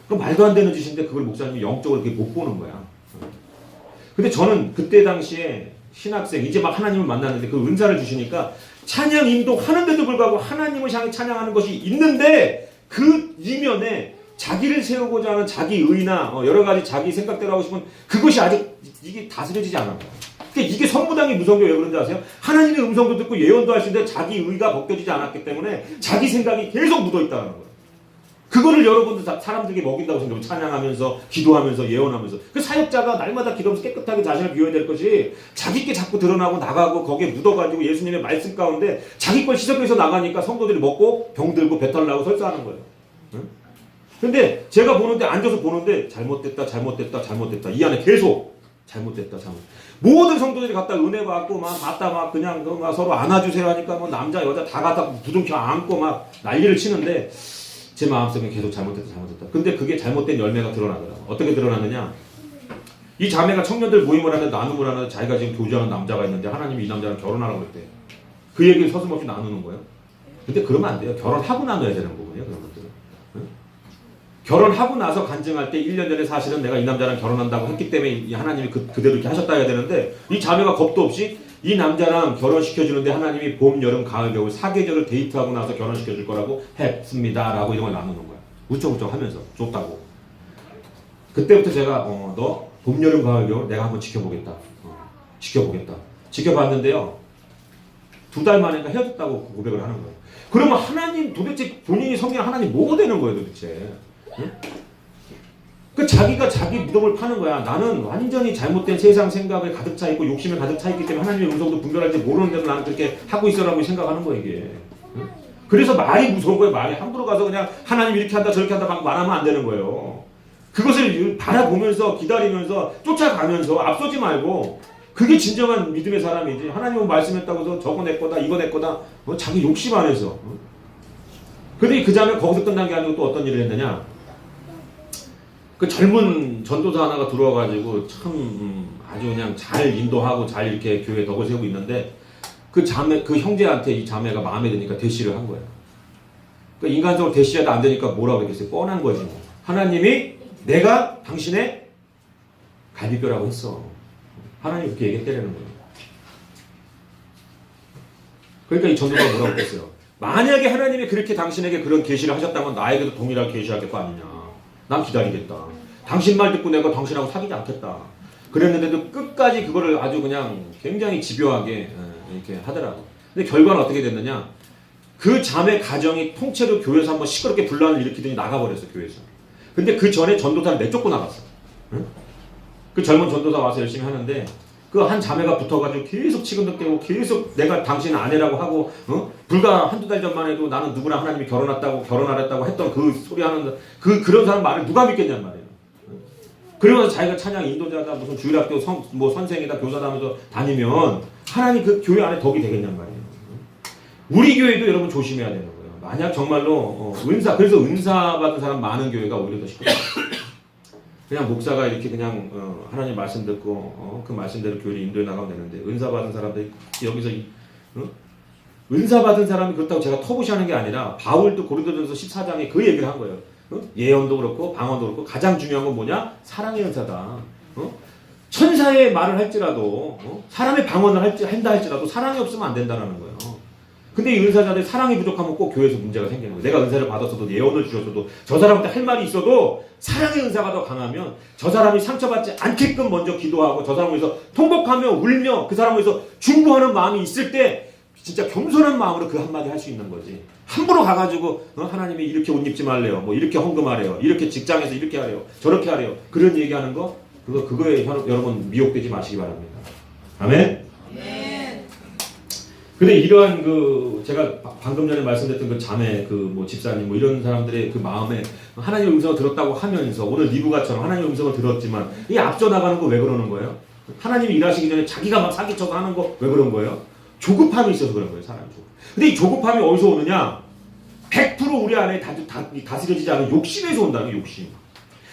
그 말도 안 되는 짓인데 그걸 목사님이 영적으로 그렇게 못 보는 거야. 근데 저는 그때 당시에 신학생 이제 막 하나님을 만났는데 그 은사를 주시니까 찬양 인도하는데도 불구하고 하나님을 향해 찬양하는 것이 있는데 그 이면에 자기를 세우고자 하는 자기 의나 여러 가지 자기 생각대로 하고 싶은 그것이 아직 이게 다스려지지 않아요. 그러니까 이게 선무당이 무서운 게 왜 그런지 아세요? 하나님의 음성도 듣고 예언도 하시는데 자기 의가 벗겨지지 않았기 때문에 자기 생각이 계속 묻어있다는 거예요. 그거를 여러분들 사람들에게 먹인다고 생각하면 찬양하면서 기도하면서 예언하면서 그 사역자가 날마다 기도하면서 깨끗하게 자신을 비워야 될 것이 자기 게 자꾸 드러나고 나가고 거기에 묻어가지고 예수님의 말씀 가운데 자기 걸 시작해서 나가니까 성도들이 먹고 병들고 배탈 나고 설사하는 거예요. 응? 근데 제가 보는데 앉아서 보는데 잘못됐다 이 안에 계속 잘못됐다, 잘못. 모든 성도들이 갖다 은혜 받고 막 갖다 막 그냥 막 서로 안아주세요 하니까 뭐 남자 여자 다 갖다 부둥켜 안고 막 난리를 치는데 제 마음속에 계속 잘못됐다, 잘못됐다. 근데 그게 잘못된 열매가 드러나더라고. 어떻게 드러났느냐? 이 자매가 청년들 모임을 하는데 나눔을 하는데 자기가 지금 교제하는 남자가 있는데 하나님이 이 남자랑 결혼하라고 했대. 그 얘기를 서슴없이 나누는 거예요. 근데 그러면 안 돼요. 결혼하고 나눠야 되는 부분이에요. 그런 것들은. 응? 결혼하고 나서 간증할 때 1년 전에 사실은 내가 이 남자랑 결혼한다고 했기 때문에 이 하나님이 그대로 이렇게 하셨다 해야 되는데 이 자매가 겁도 없이 이 남자랑 결혼시켜주는데 하나님이 봄, 여름, 가을, 겨울 4계절을 데이트하고 나서 결혼시켜줄 거라고 했습니다. 라고 이런 걸 나누는 거야. 우쩍우쩍 하면서 좋다고. 그때부터 제가 너 봄, 여름, 가을, 겨울 내가 한번 지켜보겠다. 지켜보겠다. 지켜봤는데요. 2달 만에 헤어졌다고 고백을 하는 거예요. 그러면 하나님 도대체 본인이 성령 하나님 뭐가 되는 거예요 도대체? 응? 그 자기가 자기 무덤을 파는 거야. 나는 완전히 잘못된 세상 생각에 가득 차 있고 욕심에 가득 차 있기 때문에 하나님의 음성도 분별할지 모르는데도 나는 그렇게 하고 있어라고 생각하는 거야 이게. 응? 그래서 말이 무서운 거예요. 말이 함부로 가서 그냥 하나님 이렇게 한다 저렇게 한다 막 말하면 안 되는 거예요. 그것을 바라보면서 기다리면서 쫓아가면서 앞서지 말고 그게 진정한 믿음의 사람이지. 하나님은 말씀했다고 해서 저거 내 거다 이거 내 거다 자기 욕심 안에서. 근데 그 자매 거기서 끝난 게 아니고 또 어떤 일을 했느냐. 그 젊은 전도사 하나가 들어와가지고 참 아주 그냥 잘 인도하고 잘 이렇게 교회 덕을 세우고 있는데 그 자매 그 형제한테 이 자매가 마음에 드니까 대시를 한 거예요. 그러니까 인간적으로 대시해도 안 되니까 뭐라고 그랬겠어요? 뻔한 거지. 하나님이 내가 당신의 갈비뼈라고 했어. 하나님 그렇게 얘기했다는 거예요. 그러니까 이 전도사가 뭐라고 했어요? 만약에 하나님이 그렇게 당신에게 그런 계시를 하셨다면 나에게도 동일하게 계시할 거 아니냐. 난 기다리겠다. 당신 말 듣고 내가 당신하고 사귀지 않겠다. 그랬는데도 끝까지 그거를 아주 그냥 굉장히 집요하게 이렇게 하더라고. 근데 결과는 어떻게 됐느냐? 그 자매 가정이 통째로 교회에서 한번 시끄럽게 분란을 일으키더니 나가버렸어 교회에서. 근데 그 전에 전도사를 내쫓고 나갔어. 응? 그 젊은 전도사 와서 열심히 하는데 그 한 자매가 붙어가지고 계속 치근덕대고 계속 내가 당신 아내라고 하고 불과 한두 달 전만 해도 나는 누구랑 하나님이 결혼하랬다고 했던 그 소리 하는 그런 사람 말을 누가 믿겠냔 말이에요. 그러면서 자기가 찬양 인도자다 무슨 주일학교 선생이다 교사다 하면서 다니면 하나님 그 교회 안에 덕이 되겠냔 말이에요. 우리 교회도 여러분 조심해야 되는 거예요. 만약 정말로 그래서 은사 받은 사람 많은 교회가 오히려 더 시끄러워요. 그냥 목사가 이렇게 그냥 하나님 말씀 듣고 그 말씀대로 교회를 인도해 나가면 되는데 은사 받은 사람들이 여기서 은사 받은 사람이 그렇다고 제가 터부시하는 게 아니라 바울도 고린도전서 14장에 그 얘기를 한 거예요. 예언도 그렇고 방언도 그렇고 가장 중요한 건 뭐냐? 사랑의 은사다. 천사의 말을 할지라도 사람의 방언을 한다 할지라도 사랑이 없으면 안 된다는 거예요. 근데 이 은사자들 사랑이 부족하면 꼭 교회에서 문제가 생기는 거예요. 내가 은사를 받았어도 예언을 주셨어도 저 사람한테 할 말이 있어도 사랑의 은사가 더 강하면 저 사람이 상처받지 않게끔 먼저 기도하고 저 사람을 위해서 통곡하며 울며 그 사람을 위해서 중보하는 마음이 있을 때 진짜 겸손한 마음으로 그 한마디 할 수 있는 거지. 함부로 가가지고 하나님이 이렇게 옷 입지 말래요. 뭐 이렇게 헌금하래요. 이렇게 직장에서 이렇게 하래요. 저렇게 하래요. 그런 얘기하는 거 그거에 여러분 미혹되지 마시기 바랍니다. 아멘. 근데 이러한 제가 방금 전에 말씀드렸던 그 자매 집사님 이런 사람들의 그 마음에 하나님의 음성을 들었다고 하면서 오늘 리브가처럼 하나님의 음성을 들었지만 이 앞서 나가는 거 왜 그러는 거예요? 하나님이 일하시기 전에 자기가 막 사기쳐서 하는 거 왜 그런 거예요? 조급함이 있어서 그런 거예요, 사람이. 근데 이 조급함이 어디서 오느냐? 100% 우리 안에 다스려지지 않은 욕심에서 온다는 거예요, 욕심.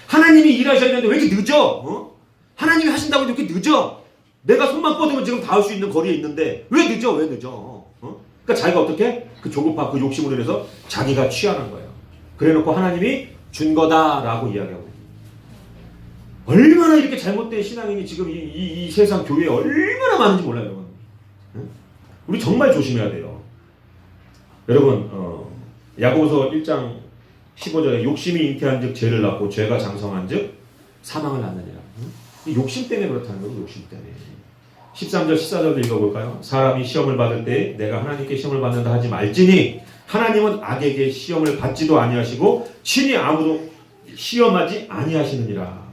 하나님이 일하셔야 되는데 왜 이렇게 늦어? 하나님이 하신다고 이렇게 늦어? 내가 손만 뻗으면 지금 닿을 수 있는 거리에 있는데 왜 늦어? 그러니까 자기가 어떻게? 그 조급함, 그 욕심으로 인해서 자기가 취하는 거예요. 그래놓고 하나님이 준 거다라고 이야기하고 있어요. 얼마나 이렇게 잘못된 신앙인이 지금 이 세상 교회에 얼마나 많은지 몰라요, 여러분. 우리 정말 조심해야 돼요. 여러분, 야고보서 1장 15절에 욕심이 잉태한 즉 죄를 낳고 죄가 장성한 즉 사망을 낳느니라. 이 욕심 때문에 그렇다는 거예요. 욕심 때문에. 13절 14절도 읽어볼까요? 사람이 시험을 받을 때 내가 하나님께 시험을 받는다 하지 말지니 하나님은 악에게 시험을 받지도 아니하시고 친히 아무도 시험하지 아니하시느니라.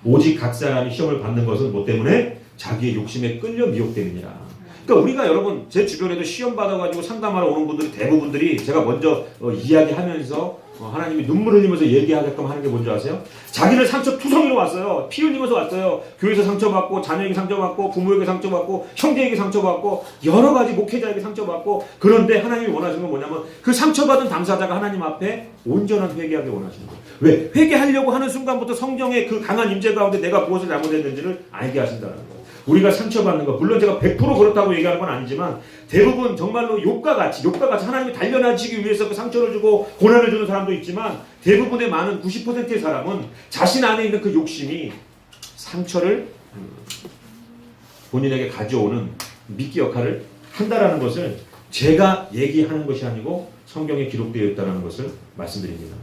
오직 각 사람이 시험을 받는 것은 뭐 때문에? 자기의 욕심에 끌려 미혹되느니라. 그러니까 우리가 여러분 제 주변에도 시험 받아가지고 상담하러 오는 분들이 대부분들이 제가 먼저 이야기하면서 하나님이 눈물 흘리면서 얘기하게끔 하는 게 뭔지 아세요? 자기를 상처 투성이로 왔어요. 피 흘리면서 왔어요. 교회에서 상처받고 자녀에게 상처받고 부모에게 상처받고 형제에게 상처받고 여러 가지 목회자에게 상처받고 그런데 하나님이 원하시는 건 뭐냐면 그 상처받은 당사자가 하나님 앞에 온전한 회개하길 원하시는 거예요. 왜? 회개하려고 하는 순간부터 성령의 그 강한 임재 가운데 내가 무엇을 잘못했는지를 알게 하신다는 거예요. 우리가 상처받는 것, 물론 제가 100% 그렇다고 얘기하는 건 아니지만 대부분 정말로 욕과 같이 하나님이 단련하시기 위해서 그 상처를 주고 고난을 주는 사람도 있지만 대부분의 많은 90%의 사람은 자신 안에 있는 그 욕심이 상처를 본인에게 가져오는 미끼 역할을 한다라는 것을 제가 얘기하는 것이 아니고 성경에 기록되어 있다는 것을 말씀드립니다.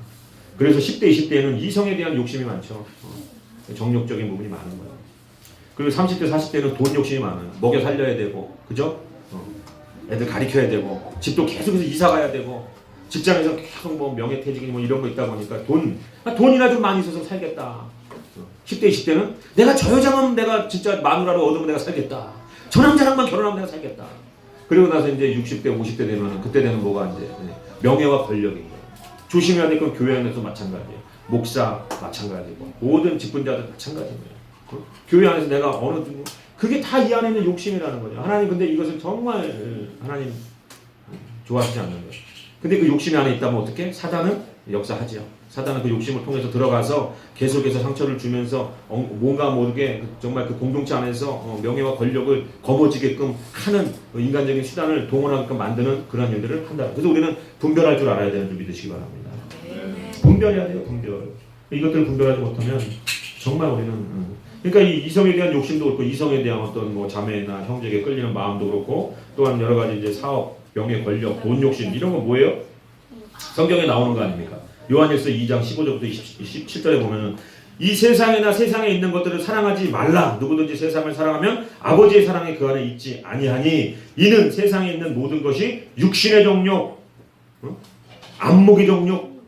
그래서 10대, 20대에는 이성에 대한 욕심이 많죠. 정욕적인 부분이 많은 거예요. 그리고 30대, 40대는 돈 욕심이 많아요. 먹여 살려야 되고, 그죠? 애들 가르쳐야 되고, 집도 계속해서 이사 가야 되고, 직장에서 계속 뭐 명예퇴직이니 뭐 이런 거 있다 보니까 돈이나 좀 많이 있어서 살겠다. 10대, 20대는 내가 저 여자만 내가 진짜 마누라로 얻으면 내가 살겠다. 저 남자랑만 결혼하면 내가 살겠다. 그리고 나서 이제 60대, 50대 되면 그때 되는 뭐가 이제 명예와 권력인 거예요. 조심해야 될 건 교회 안에서 마찬가지예요. 목사 마찬가지고, 모든 직분자들 마찬가지예요. 교회 안에서 내가 어느 정도 그게 다 이 안에 있는 욕심이라는 거죠. 하나님 근데 이것을 정말 하나님 좋아하시지 않는 거예요. 근데 그 욕심이 안에 있다면 어떻게? 사단은 역사하죠. 사단은 그 욕심을 통해서 들어가서 계속해서 상처를 주면서 뭔가 모르게 정말 그 공동체 안에서 명예와 권력을 거머쥐게끔 하는 인간적인 수단을 동원하게끔 만드는 그런 일들을 한다. 그래서 우리는 분별할 줄 알아야 되는 줄 믿으시기 바랍니다. 분별해야 돼요. 분별. 이것들을 분별하지 못하면 정말 우리는 그러니까 이 이성에 대한 욕심도 그렇고 이성에 대한 어떤 뭐 자매나 형제에게 끌리는 마음도 그렇고 또한 여러 가지 이제 사업, 명예, 권력, 돈 욕심 이런 건 뭐예요? 성경에 나오는 거 아닙니까? 요한일서 2장 15절부터 17절에 보면은 이 세상에나 세상에 있는 것들을 사랑하지 말라. 누구든지 세상을 사랑하면 아버지의 사랑이 그 안에 있지 아니하니 이는 세상에 있는 모든 것이 육신의 정욕, 안목의 정욕,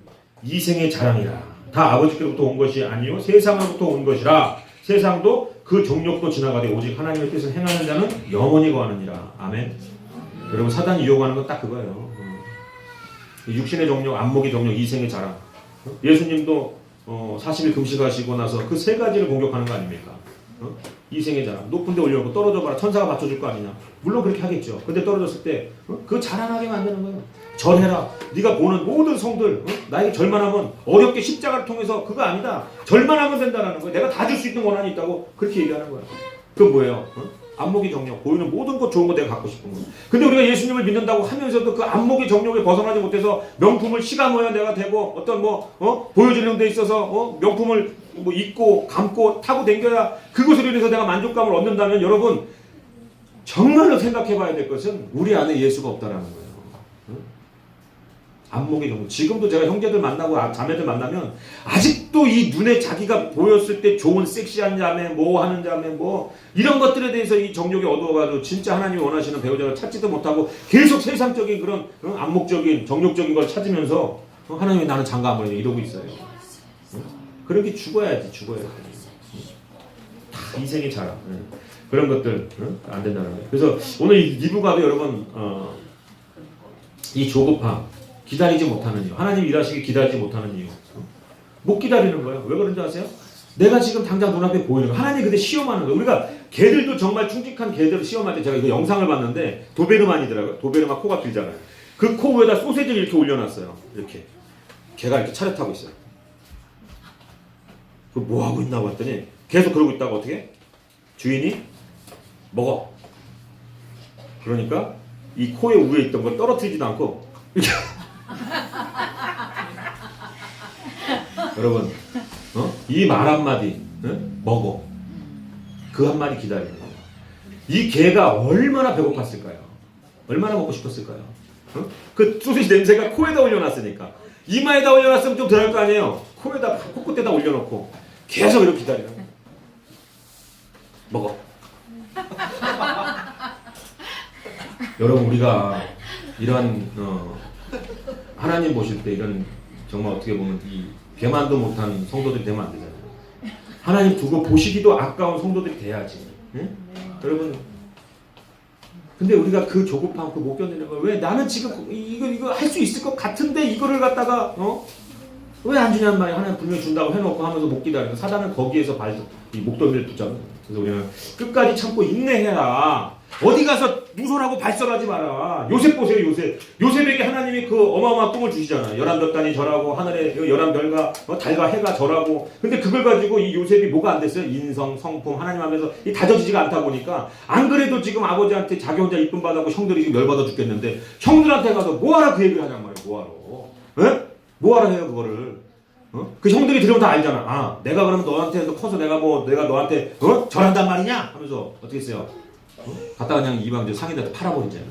이생의 자랑이라. 다 아버지께로부터 온 것이 아니요 세상으로부터 온 것이라. 세상도 그 정욕도 지나가되 오직 하나님의 뜻을 행하는 자는 영원히 거하느니라. 아멘. 여러분 사단이 유혹하는 건 딱 그거예요. 육신의 정욕, 안목의 정욕, 이생의 자랑. 예수님도 40일 금식하시고 나서 그 세 가지를 공격하는 거 아닙니까? 이생의 자랑. 높은 데 올려놓고 떨어져 봐라. 천사가 받쳐줄 거 아니냐. 물론 그렇게 하겠죠. 근데 떨어졌을 때 그 자랑하게 만드는 거예요. 절해라. 네가 보는 모든 성들 나에게 절만하면 어렵게 십자가를 통해서 그거 아니다. 절만하면 된다라는 거예요. 내가 다 줄 수 있는 권한이 있다고 그렇게 얘기하는 거예요. 그건 뭐예요? 안목의 정욕. 보이는 모든 것 좋은 거 내가 갖고 싶은 거예요. 근데 우리가 예수님을 믿는다고 하면서도 그 안목의 정욕에 벗어나지 못해서 명품을 시가모야 내가 되고 어떤 보여주는 데 있어서 명품을 뭐 입고 감고 타고 댕겨야 그것으로 인해서 내가 만족감을 얻는다면 여러분 정말로 생각해 봐야 될 것은 우리 안에 예수가 없다라는 거예요. 안목의 정욕. 지금도 제가 형제들 만나고 자매들 만나면 아직도 이 눈에 자기가 보였을 때 좋은 섹시한 자매, 뭐 하는 자매, 뭐 이런 것들에 대해서 이 정욕이 어두워가지고 진짜 하나님이 원하시는 배우자를 찾지도 못하고 계속 세상적인 그런 안목적인 정욕적인 걸 찾으면서 하나님이 나는 장가 안 보내 이러고 있어요. 그렇게 죽어야지. 다 인생의 자랑. 그런 것들 안 된다는 거예요. 그래서 오늘 이 리브가도 여러분 이 조급함 기다리지 못하는 이유. 하나님 일하시기 기다리지 못하는 이유. 못 기다리는 거예요. 왜 그런지 아세요? 내가 지금 당장 눈앞에 보이는 거. 하나님 근데 시험하는 거예요. 우리가 개들도 정말 충직한 개들을 시험할 때 제가 이거 영상을 봤는데 도베르만이더라고요. 도베르만 코가 길잖아요. 그 코 위에다 소세지를 이렇게 올려놨어요. 이렇게. 개가 이렇게 차렷 타고 있어요. 그 뭐 하고 있나 봤더니 계속 그러고 있다가 어떻게? 주인이 먹어. 그러니까 이 코의 위에 있던 걸 떨어뜨리지도 않고 이렇게 여러분, 이 말 한마디, 먹어. 그 한마디 기다리는 거예요. 이 개가 얼마나 배고팠을까요? 얼마나 먹고 싶었을까요? 그 소시지 냄새가 코에다 올려놨으니까. 이마에다 올려놨으면 좀 덜 할 거 아니에요? 코에다, 코끝에다 올려놓고 계속 이렇게 기다리는 거예요. 먹어. 여러분, 우리가 이러한, 하나님 보실 때 이런 정말 어떻게 보면 이 개만도 못한 성도들이 되면 안 되잖아요. 하나님 두고 보시기도 아까운 성도들이 돼야지. 응? 여러분, 근데 우리가 그 조급함, 그 못 견디는 걸 왜 나는 지금 이거 할 수 있을 것 같은데 이거를 갖다가 왜 안 주냔 말이야. 하나님 분명히 준다고 해놓고 하면서 못 기다리고 사단은 거기에서 이 목덜미를 붙잡는 거예요. 그래서 우리는 끝까지 참고 인내해라. 어디 가서 누설하고 발설하지 마라. 요셉 보세요, 요셉. 요셉에게 하나님이 그 어마어마한 꿈을 주시잖아요. 11별단이 절하고 하늘에 11별과 달과 해가 절하고. 근데 그걸 가지고 이 요셉이 뭐가 안 됐어요? 인성, 성품, 하나님 하면서 이 다져지지가 않다 보니까 안 그래도 지금 아버지한테 자기 혼자 이쁨 받아고 형들이 지금 열받아 죽겠는데 형들한테 가서 뭐하라 그 얘기를 하냔 말이에요. 뭐하러. 에? 뭐하러 해요 그거를. 그 형들이 들으면 다 알잖아. 아, 내가 그러면 너한테 커서 내가 너한테 절한단 말이냐? 하면서 어떻게 했어요? 갖다 그냥 이방 상인한테 팔아버리잖아요.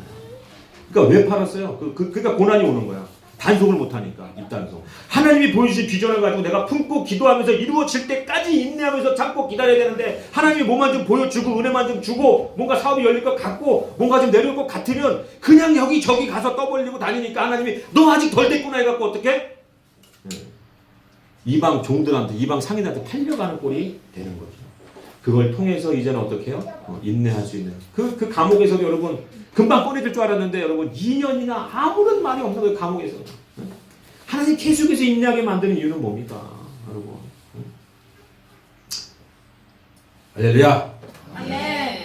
그러니까 왜 팔았어요? 그러니까 고난이 오는 거야. 단속을 못하니까 입단속. 하나님이 보여주신 비전을 가지고 내가 품고 기도하면서 이루어질 때까지 인내하면서 참고 기다려야 되는데 하나님이 뭐만 좀 보여주고 은혜만 좀 주고 뭔가 사업이 열릴 것 같고 뭔가 좀 내려올 것 같으면 그냥 여기저기 가서 떠벌리고 다니니까 하나님이 너 아직 덜 됐구나 해갖고 어떻게? 이방 종들한테 이방 상인한테 팔려가는 꼴이 되는 거죠. 그걸 통해서 이제는 어떻게 해요? 인내할 수 있는 그 감옥에서도 여러분 금방 꺼내질 줄 알았는데 여러분 2년이나 아무런 말이 없는 거예요. 감옥에서. 하나님 계속해서 인내하게 만드는 이유는 뭡니까? 여러분. 할렐루야. 아멘.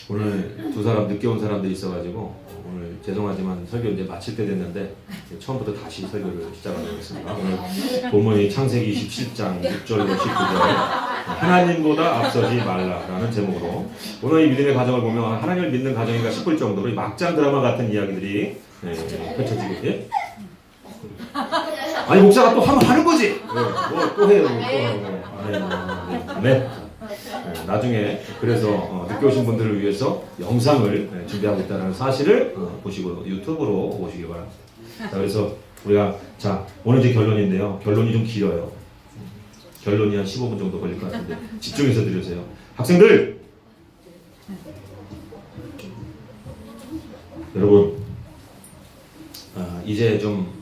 오늘 두 사람 늦게 온 사람들이 있어가지고 오늘 죄송하지만 설교 이제 마칠 때 됐는데 처음부터 다시 설교를 시작하도록 하겠습니다. 오늘 본문이 창세기 27장 6절로 19절 하나님보다 앞서지 말라라는 제목으로 오늘 이 믿음의 가정을 보면 하나님을 믿는 가정인가 싶을 정도로 이 막장 드라마 같은 이야기들이 펼쳐지고 예? 아니 목사가 또 한번 하는 거지. 또 해요. 네. 나중에 그래서 늦게 오신 분들을 위해서 영상을 준비하고 있다는 사실을 보시고 유튜브로 보시기 바랍니다. 자, 그래서 우리가 오늘 이제 결론인데요. 결론이 좀 길어요. 결론이 한 15분 정도 걸릴 것 같은데 집중해서 들으세요. 학생들! 여러분 이제 좀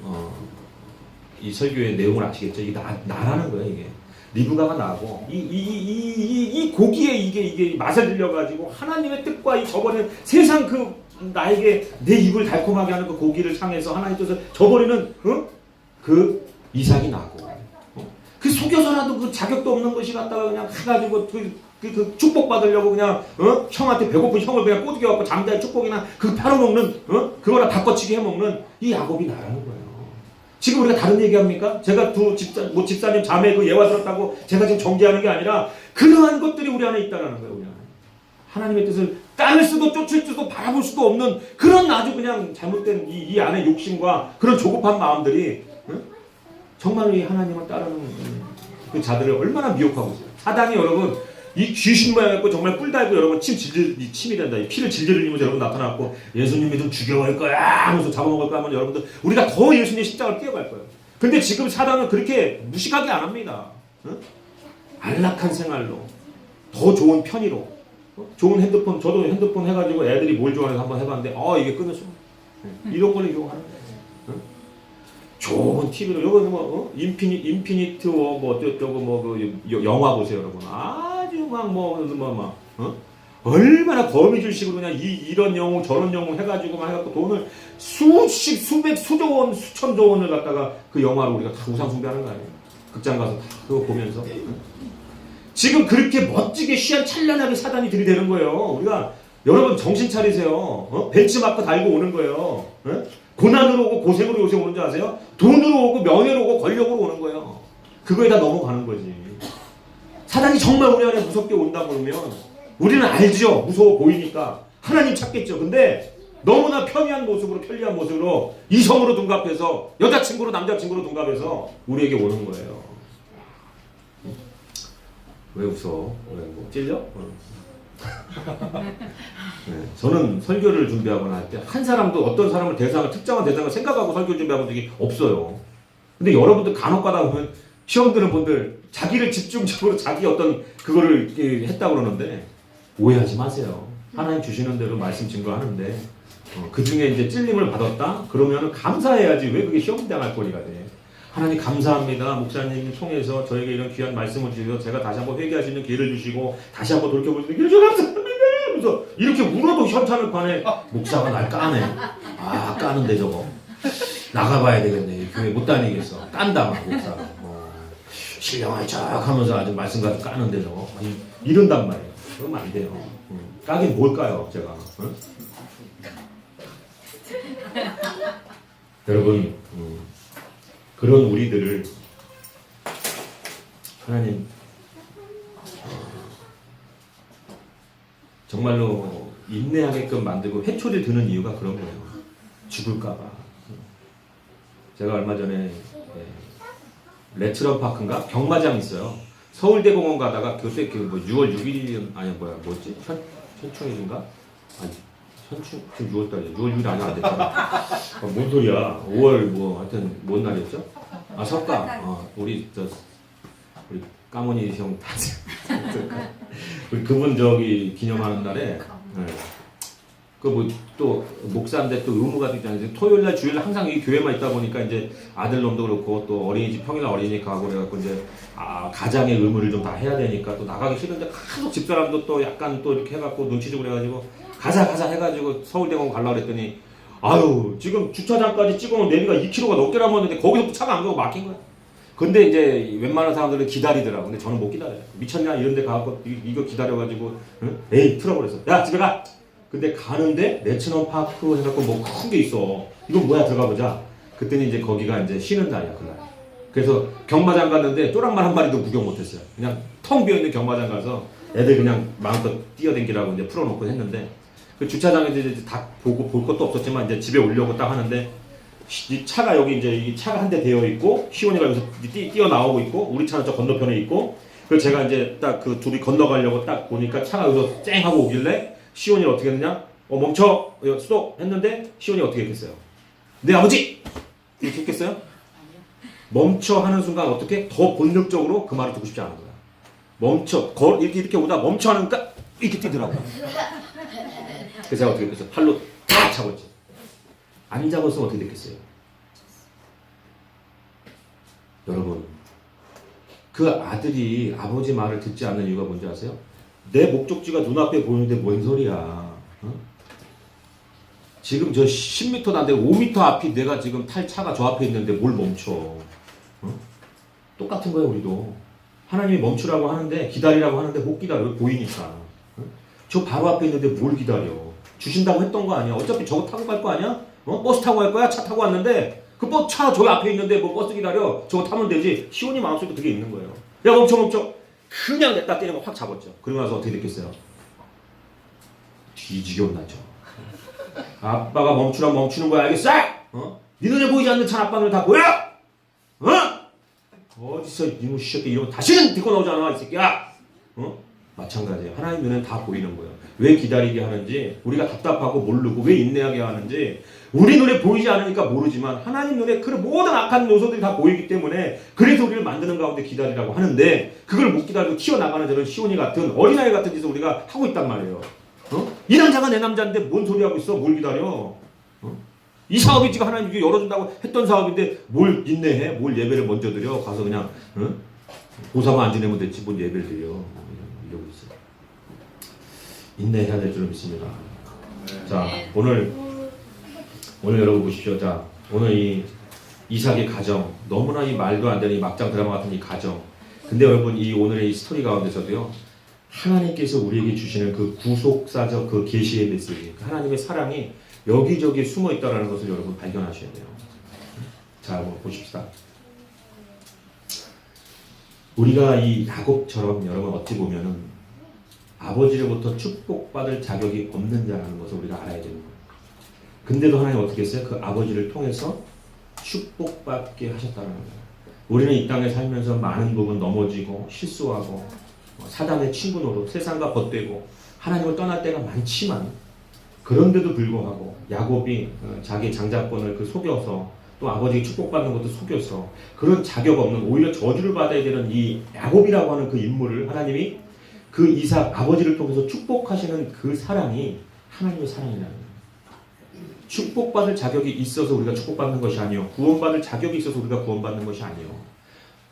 이 설교의 내용을 아시겠죠? 이게 나라는 거예요. 이게 리브가가 나고 이 고기에 이게 맛을 들려가지고 하나님의 뜻과 이 저버리는 세상 나에게 내 입을 달콤하게 하는 그 고기를 향해서 하나님 뜻을 저버리는 그 이삭이 나고 그 속여서라도 그 자격도 없는 것이 갖다가 그냥 해가지고 그 축복 받으려고 그냥 형한테 배고픈 형을 그냥 꼬드겨갖고 잠자리 축복이나 그 팔아먹는 그거랑 바꿔치기 해먹는 이 야곱이 나라는 거예요. 지금 우리가 다른 얘기합니까? 제가 집사님 자매 예화스럽다고 제가 지금 정죄하는 게 아니라 그러한 것들이 우리 안에 있다는 거예요. 우리 안에. 하나님의 뜻을 따를 수도 쫓을 수도 바라볼 수도 없는 그런 아주 그냥 잘못된 이 안에 욕심과 그런 조급한 마음들이 정말 이 하나님을 따르는 그 자들을 얼마나 미혹하고 있어요. 사단이 여러분 이 귀신 모양이고 정말 뿔 달고 여러분 침이 된다. 피를 질질 흘리면서 여러분 나타났고 예수님이 좀 죽여버릴 거야 하면서 잡아먹을 거야 하면 여러분들 우리가 더 예수님 십자가를 뛰어갈 거예요. 근데 지금 사단은 그렇게 무식하게 안 합니다. 안락한 생활로 더 좋은 편의로 좋은 핸드폰 저도 핸드폰 해가지고 애들이 뭘 좋아해서 한번 해봤는데 이게 끊었어. 이런 거를 이용하는 거예요. 좋은 TV로 요거 인피니트 영화 보세요 여러분. 아주 얼마나 거미줄식으로 그냥 이런 영웅 저런 영웅 해가지고 막 해갖고 돈을 수백 수조 원 수천조 원을 갖다가 그 영화로 우리가 다 우상 숭배하는 거 아니에요. 극장 가서 다 그거 보면서 지금 그렇게 멋지게 시한찬란하게 사단이 들이대는 거예요. 우리가 여러분 정신 차리세요. 벤치마크 달고 오는 거예요. 고난으로 오고 고생으로 요새 오는 줄 아세요? 돈으로 오고 명예로 오고 권력으로 오는 거예요. 그거에 다 넘어가는 거지. 사단이 정말 우리 안에 무섭게 온다 그러면 우리는 알죠. 무서워 보이니까 하나님 찾겠죠. 근데 너무나 편리한 모습으로 이성으로 둔갑해서 여자친구로 남자친구로 둔갑해서 우리에게 오는 거예요. 왜 웃어? 왜 뭐 찔려? 네, 저는 설교를 준비하거나 할 때 한 사람도 어떤 사람을 특정한 대상을 생각하고 설교를 준비한 적이 없어요. 근데 여러분들 간혹 가다 보면 시험 드는 분들 자기를 집중적으로 자기 어떤 그거를 이렇게 했다고 그러는데 오해하지 마세요. 하나님 주시는 대로 말씀 증거하는데 그 중에 이제 찔림을 받았다? 그러면 감사해야지. 왜 그게 시험 당할 거리가 돼? 하나님 감사합니다. 목사님을 통해서 저에게 이런 귀한 말씀을 주셔서 제가 다시 한번 회개할 수 있는 기회를 주시고 다시 한번 돌이켜볼 수 있는 기회를 주셔서 감사합니다. 그래서 이렇게 울어도 현찬을 관해 목사가 날 까네. 까는데 저거. 나가봐야 되겠네. 교회 못 다니겠어. 깐다 막 목사가. 신령하게 쫙 하면서 아주 말씀 가지고 까는데 저거 이런단 말이에요. 그러면 안 돼요. 까긴 뭘까요 제가. 여러분 그런 우리들을 하나님 정말로 인내하게끔 만들고 회초리 드는 이유가 그런 거예요. 죽을까봐. 제가 얼마 전에 레트럼 파크인가 경마장 있어요. 서울대공원 가다가 그때 뭐 6월 6일 아니 뭐였지 현충일인가 아니 현충 지금 6월달이야. 6월 6일 아니야 안 됐잖아. 뭔 소리야? 5월 뭐 하여튼 뭔 날이었죠? 아 석가. 우리 까모니 형 다지. 우리 그분 저기 기념하는 날에 그 뭐 또 목사인데 또 의무가 있잖아요. 토요일 날 주일 항상 이 교회만 있다 보니까 이제 아들놈도 그렇고 또 어린이집 평일 어린이 가고 그래갖고 이제 가장의 의무를 좀 다 해야 되니까 또 나가기 싫은데 계속 집사람도 또 약간 또 이렇게 해갖고 눈치 주고 그래가지고 가자 해가지고 서울대공원 가려고 그랬더니 아유 지금 주차장까지 찍어놓은 내비가 2km가 넘게 남았는데 거기서 차가 안 가고 막힌 거야. 근데 이제 웬만한 사람들은 기다리더라고. 근데 저는 못 기다려요. 미쳤냐 이런 데 가갖고 이거 기다려가지고 에이 틀어버렸어. 야 집에 가! 근데 가는데 내처럼 파크 해갖고 뭐 큰 게 있어. 이건 뭐야 들어가 보자. 그때는 이제 거기가 이제 쉬는 날이야 그날. 그래서 경마장 갔는데 쪼랑말 한 마리도 구경 못했어요. 그냥 텅 비어있는 경마장 가서 애들 그냥 마음껏 뛰어댕기라고 이제 풀어놓고 했는데 그 주차장에서 이제 다 보고 볼 것도 없었지만 이제 집에 오려고 딱 하는데 이 차가 여기 이제 이 차가 한 대 되어 있고 시온이가 여기서 뛰어 나오고 있고 우리 차는 저 건너편에 있고 그래서 제가 이제 딱 그 둘이 건너가려고 딱 보니까 차가 여기서 쨍 하고 오길래 시온이 어떻게 했느냐? 멈춰! 스톱! 했는데 시온이 어떻게 했겠어요? 내 아버지! 이렇게 했겠어요? 멈춰 하는 순간 어떻게? 더 본능적으로 그 말을 듣고 싶지 않은 거야. 멈춰! 이렇게 오다 멈춰 하니까 이렇게 뛰더라고요. 그래서 제가 어떻게 했겠어요? 팔로 딱 잡았지. 안 잡았으면 어떻게 됐겠어요? 여러분 그 아들이 아버지 말을 듣지 않는 이유가 뭔지 아세요? 내 목적지가 눈앞에 보이는데 뭔 소리야. 지금 저 10m도 안 되고 5m 앞이 내가 지금 탈 차가 저 앞에 있는데 뭘 멈춰. 똑같은 거예요 우리도. 하나님이 멈추라고 하는데 기다리라고 하는데 못 기다려. 보이니까. 저 바로 앞에 있는데 뭘 기다려. 주신다고 했던 거 아니야. 어차피 저거 타고 갈 거 아니야? 버스 타고 갈 거야? 차 타고 왔는데 그 차 저기 앞에 있는데 뭐 버스 기다려. 저거 타면 되지. 시온이 마음속에 그게 있는 거예요. 야 멈춰. 그냥 냈다 때리고 확 잡았죠. 그러고 나서 어떻게 됐겠어요? 뒤지게 혼났죠. 아빠가 멈추라면 멈추는 거야 알겠어? 네 눈에 보이지 않는 찬 아빠 눈에 다 보여? 어디서 이놈 시새끼 이러면 다시는 데리고 나오지 않아 이 새끼야. 마찬가지예요. 하나님 눈에는 다 보이는 거예요. 왜 기다리게 하는지 우리가 답답하고 모르고 왜 인내하게 하는지 우리 눈에 보이지 않으니까 모르지만 하나님 눈에 그 모든 악한 요소들이 다 보이기 때문에 그래서 우리를 만드는 가운데 기다리라고 하는데 그걸 못 기다리고 튀어나가는 저런 시온이 같은 어린아이 같은 짓을 우리가 하고 있단 말이에요. 이 남자가 내 남자인데 뭔 소리 하고 있어? 뭘 기다려? 이 사업이 지금 하나님이 열어준다고 했던 사업인데 뭘 인내해? 뭘 예배를 먼저 드려? 가서 그냥 보사만 안 지내면 됐지 뭔 예배를 드려? 이러고 있어요. 인내해야 될 줄 믿습니다. 자 오늘 여러분 보십시오. 자 오늘 이 이삭의 가정 너무나 이 말도 안 되는 이 막장 드라마 같은 이 가정. 근데 여러분 이 오늘의 이 스토리 가운데서도요 하나님께서 우리에게 주시는 그 구속사적 그 계시의 메시지, 하나님의 사랑이 여기저기 숨어 있다는 것을 여러분 발견하셔야 돼요. 자 한번 보십시다. 우리가 이 야곱처럼 여러분 어찌 보면은 아버지로부터 축복받을 자격이 없는 자라는 것을 우리가 알아야 되는 거예요. 근데도 하나님 어떻게 했어요? 그 아버지를 통해서 축복받게 하셨다는 거예요. 우리는 이 땅에 살면서 많은 부분 넘어지고 실수하고 사단의 친구 노릇, 세상과 벗되고 하나님을 떠날 때가 많지만 그런데도 불구하고 야곱이 자기 장자권을 그 속여서 또 아버지에게 축복받는 것도 속여서 그런 자격 없는 오히려 저주를 받아야 되는 이 야곱이라고 하는 그 인물을 하나님이 그 이삭 아버지를 통해서 축복하시는 그 사랑이 하나님의 사랑이라는 거예요. 축복받을 자격이 있어서 우리가 축복받는 것이 아니요, 구원받을 자격이 있어서 우리가 구원받는 것이 아니요,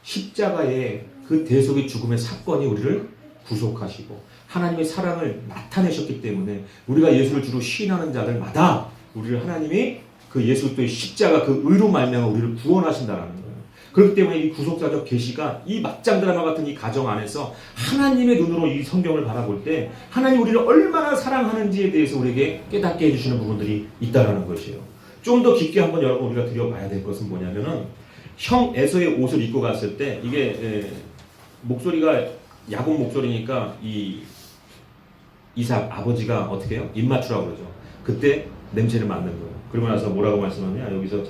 십자가의 그 대속의 죽음의 사건이 우리를 구속하시고 하나님의 사랑을 나타내셨기 때문에 우리가 예수를 주로 시인하는 자들마다 우리를 하나님이 그 예수 그리스도의 십자가 그 의로 말미암아 우리를 구원하신다라는 거예요. 그렇기 때문에 이 구속사적 계시가 이 막장 드라마 같은 이 가정 안에서 하나님의 눈으로 이 성경을 바라볼 때 하나님 우리를 얼마나 사랑하는지에 대해서 우리에게 깨닫게 해주시는 부분들이 있다라는 것이에요. 좀 더 깊게 한번 여러분 우리가 들여봐야 될 것은 뭐냐면은 형 에서의 옷을 입고 갔을 때 이게 목소리가 야곱 목소리니까 이 이삭 아버지가 어떻게 해요? 입 맞추라고 그러죠. 그때 냄새를 맡는 거예요. 그러고 나서 뭐라고 말씀하냐? 여기서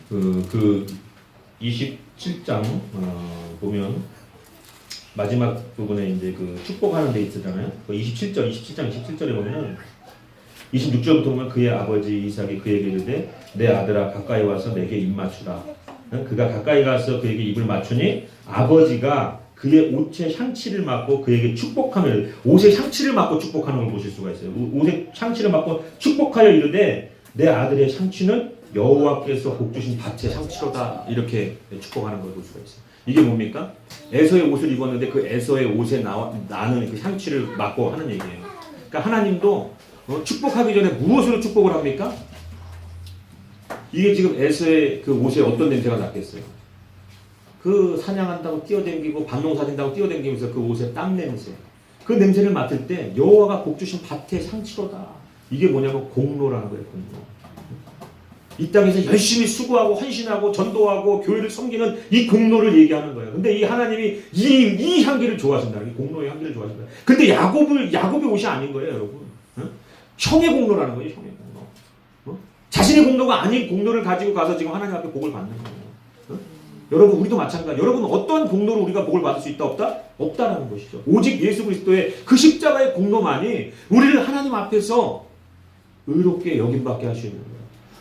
그 27장 보면 마지막 부분에 이제 그 축복하는 데 있잖아요. 그 27장 27절에 보면은 26절부터 보면 그의 아버지 이삭이 그에게 이르되 내 아들아 가까이 와서 내게 입 맞추라. 그가 가까이 가서 그에게 입을 맞추니 아버지가 그의 옷의 향치를 맡고 그에게 축복하며 옷의 향치를 맡고 축복하는 걸 보실 수가 있어요. 옷의 향치를 맡고 축복하여 이르되 내 아들의 향치는 여호와께서 복 주신 밭의 향치로다. 이렇게 축복하는 걸 볼 수가 있어요. 이게 뭡니까? 에서의 옷을 입었는데 그 에서의 옷에 나는 그 향치를 맡고 하는 얘기예요. 그러니까 하나님도 축복하기 전에 무엇으로 축복을 합니까? 이게 지금 에서의 그 옷에 어떤 냄새가 났겠어요? 그 사냥한다고 뛰어댕기고 반농사진다고 뛰어댕기면서 그 옷에 땀 냄새, 그 냄새를 맡을 때 여호와가 복 주신 밭의 향치로다. 이게 뭐냐면 공로라는 거예요. 공로. 이 땅에서 열심히 수고하고 헌신하고 전도하고 교회를 섬기는 이 공로를 얘기하는 거예요. 근데 이 하나님이 이 향기를 좋아하신다. 이 공로의 향기를 좋아하신다. 근데 야곱의 옷이 아닌 거예요, 여러분. 형의 공로라는 거예요, 형의 공로. 자신의 공로가 아닌 공로를 가지고 가서 지금 하나님 앞에 복을 받는 거예요. 여러분, 우리도 마찬가지. 여러분, 어떤 공로로 우리가 복을 받을 수 있다, 없다? 없다라는 것이죠. 오직 예수 그리스도의 그 십자가의 공로만이 우리를 하나님 앞에서 의롭게 여김받게 하시는 거예요.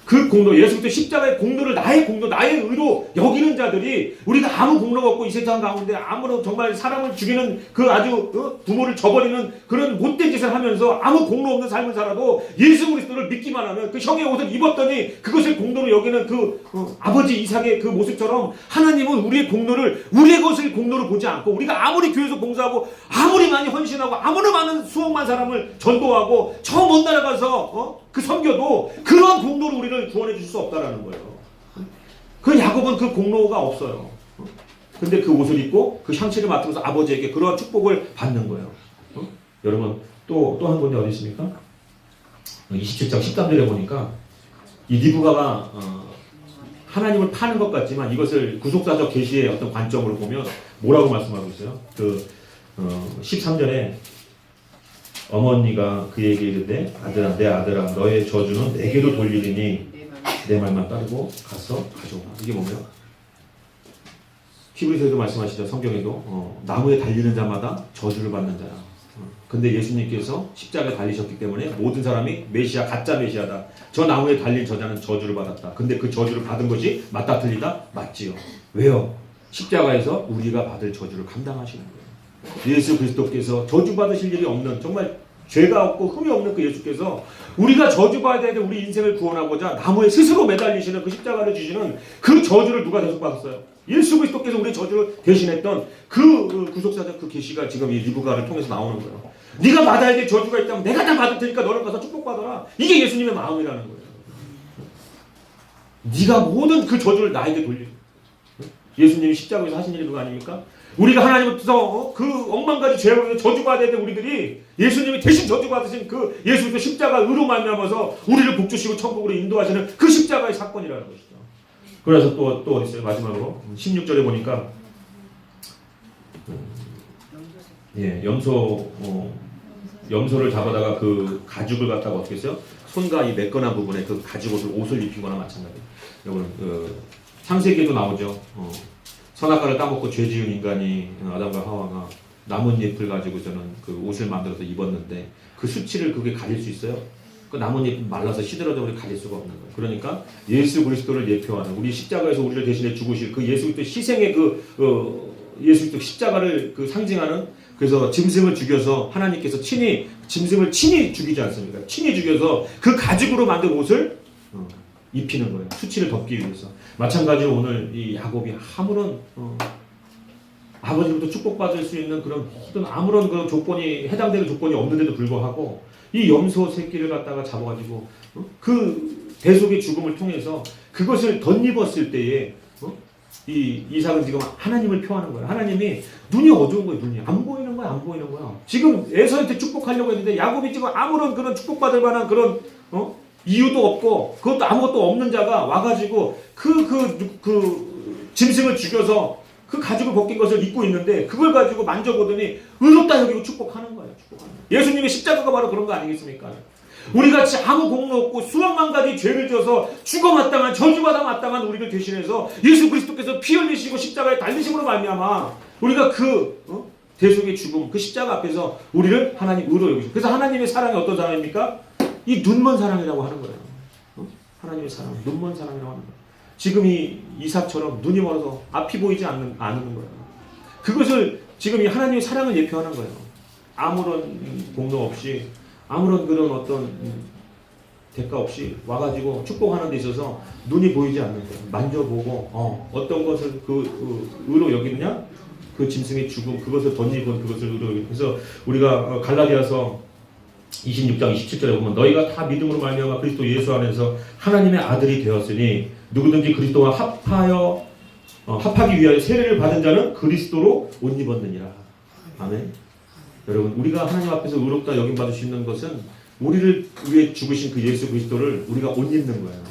그 공로, 예수 그리스도 십자가의 공로를 나의 공로, 나의 의로 여기는 자들이 우리가 아무 공로가 없고 이 세상 가운데 아무런 정말 사람을 죽이는 그 아주 부모를 저버리는 그런 못된 짓을 하면서 아무 공로 없는 삶을 살아도 예수 그리스도를 믿기만 하면 그 형의 옷을 입었더니 그것을 공로로 여기는 그 아버지 이삭의 그 모습처럼 하나님은 우리의 공로를 우리의 것을 공로로 보지 않고 우리가 아무리 교회에서 봉사하고 아무리 많이 헌신하고 아무리 많은 수억만 사람을 전도하고 저 먼 나라 가서 그 섬겨도 그런 공로로 우리를 구원해 주실 수 없다라는 거예요. 그 야곱은 그 공로가 없어요. 근데 그 옷을 입고 그 향치를 맡으면서 아버지에게 그러한 축복을 받는 거예요. 여러분 또 한 군데 어디 있습니까? 27장 13절에 보니까 이 리브가가 하나님을 파는 것 같지만 이것을 구속사적 계시의 어떤 관점으로 보면 뭐라고 말씀하고 있어요? 그 13절에 어머니가 그에게 이르되 아들아 내 아들아 너의 저주는 내게로 돌리리니 내 말만 따르고 가서 가져오라. 이게 뭐예요? 히브리서에도 말씀하시죠. 성경에도 나무에 달리는 자마다 저주를 받는 자야. 근데 예수님께서 십자가에 달리셨기 때문에 모든 사람이 메시아 가짜 메시아다. 저 나무에 달린 저자는 저주를 받았다. 근데 그 저주를 받은 것이 맞다 틀리다? 맞지요. 왜요? 십자가에서 우리가 받을 저주를 감당하시는 거예요. 예수 그리스도께서 저주받으실 일이 없는 정말 죄가 없고 흠이 없는 그 예수께서 우리가 저주받아야 되는 우리 인생을 구원하고자 나무에 스스로 매달리시는 그 십자가를 주시는 그 저주를 누가 대속받았어요? 예수 그리스도께서 우리 저주를 대신했던 그 구속사적 그 계시가 지금 이 리브가를 통해서 나오는 거예요. 네가 받아야 될 저주가 있다면 내가 다 받을 테니까 너는 가서 축복받아라. 이게 예수님의 마음이라는 거예요. 네가 모든 그 저주를 나에게 돌리는 예수님이 십자가에서 하신 일이 그거 아닙니까? 우리가 하나님께서 그 억만가지 죄로 저주받아야 될 우리들이 예수님이 대신 저주받으신 그 예수님의 십자가 의로 말미암아서 우리를 복주시고 천국으로 인도하시는 그 십자가의 사건이라는 것이죠. 그래서 또 어디 있어요? 마지막으로 16절에 보니까 염소를 잡아다가 그 가죽을 갖다가 어떻게 했어요? 손과 이 매끈한 부분에 그 가죽 옷을 입힌 거나 마찬가지예요. 여러분 창세기에도 나오죠. 선악과를 따먹고 죄 지은 인간이 아담과 하와가 나뭇잎을 가지고서는 그 옷을 만들어서 입었는데 그 수치를 그게 가릴 수 있어요? 그 나뭇잎 말라서 시들어도 우리 가릴 수가 없는 거예요. 그러니까 예수 그리스도를 예표하는 우리 십자가에서 우리를 대신해 죽으실 그 예수 그리스도 희생의 예수 그리스도 십자가를 그 상징하는 그래서 짐승을 죽여서 하나님께서 짐승을 친히 죽이지 않습니까? 친히 죽여서 그 가죽으로 만든 옷을 입히는 거예요. 수치를 덮기 위해서. 마찬가지로 오늘 이 야곱이 아무런 아버지로부터 축복받을 수 있는 그런 모든 아무런 그런 조건이 해당되는 조건이 없는데도 불구하고 이 염소 새끼를 갖다가 잡아가지고 그 대속의 죽음을 통해서 그것을 덧입었을 때에 이 이삭은 지금 하나님을 표하는 거예요. 하나님이 눈이 어두운 거예요. 눈이 안 보이는 거야, 안 보이는 거야. 지금 에서한테 축복하려고 했는데 야곱이 지금 아무런 그런 축복받을 만한 그런 이유도 없고 그것도 아무것도 없는 자가 와가지고 그 짐승을 죽여서 그 가죽을 벗긴 것을 입고 있는데 그걸 가지고 만져보더니 의롭다 여기고 축복하는 거예요. 축복하는 거예요. 예수님의 십자가가 바로 그런 거 아니겠습니까? 우리같이 아무 공로 없고 수억만 가지 죄를 져서 죽어마땅한 저주받아 마땅한 우리를 대신해서 예수 그리스도께서 피 흘리시고 십자가에 달리심으로 말미암아 우리가 그 대속의 죽음 그 십자가 앞에서 우리를 하나님 의로 여기시고 그래서 하나님의 사랑이 어떤 사랑입니까? 이 눈먼 사랑이라고 하는 거예요. 하나님의 사랑, 눈먼 사랑이라고 하는 거예요. 지금 이 이삭처럼 눈이 멀어서 앞이 보이지 않는 거예요. 그것을 지금 이 하나님의 사랑을 예표하는 거예요. 아무런 공로 없이 아무런 그런 어떤 대가 없이 와가지고 축복하는 데 있어서 눈이 보이지 않는 거예요. 만져보고 어떤 것을 그 의로 여기느냐? 그 짐승의 죽음 그것을 덧입은 그것을 의로 여기는 그래서 우리가 갈라디아서 26장 27절에 보면 너희가 다 믿음으로 말미암아 그리스도 예수 안에서 하나님의 아들이 되었으니 누구든지 그리스도와 합하기 위하여 세례를 받은 자는 그리스도로 옷 입었느니라. 아멘. 여러분 우리가 하나님 앞에서 의롭다 여김받을 수 있는 것은 우리를 위해 죽으신 그 예수 그리스도를 우리가 옷 입는 거예요.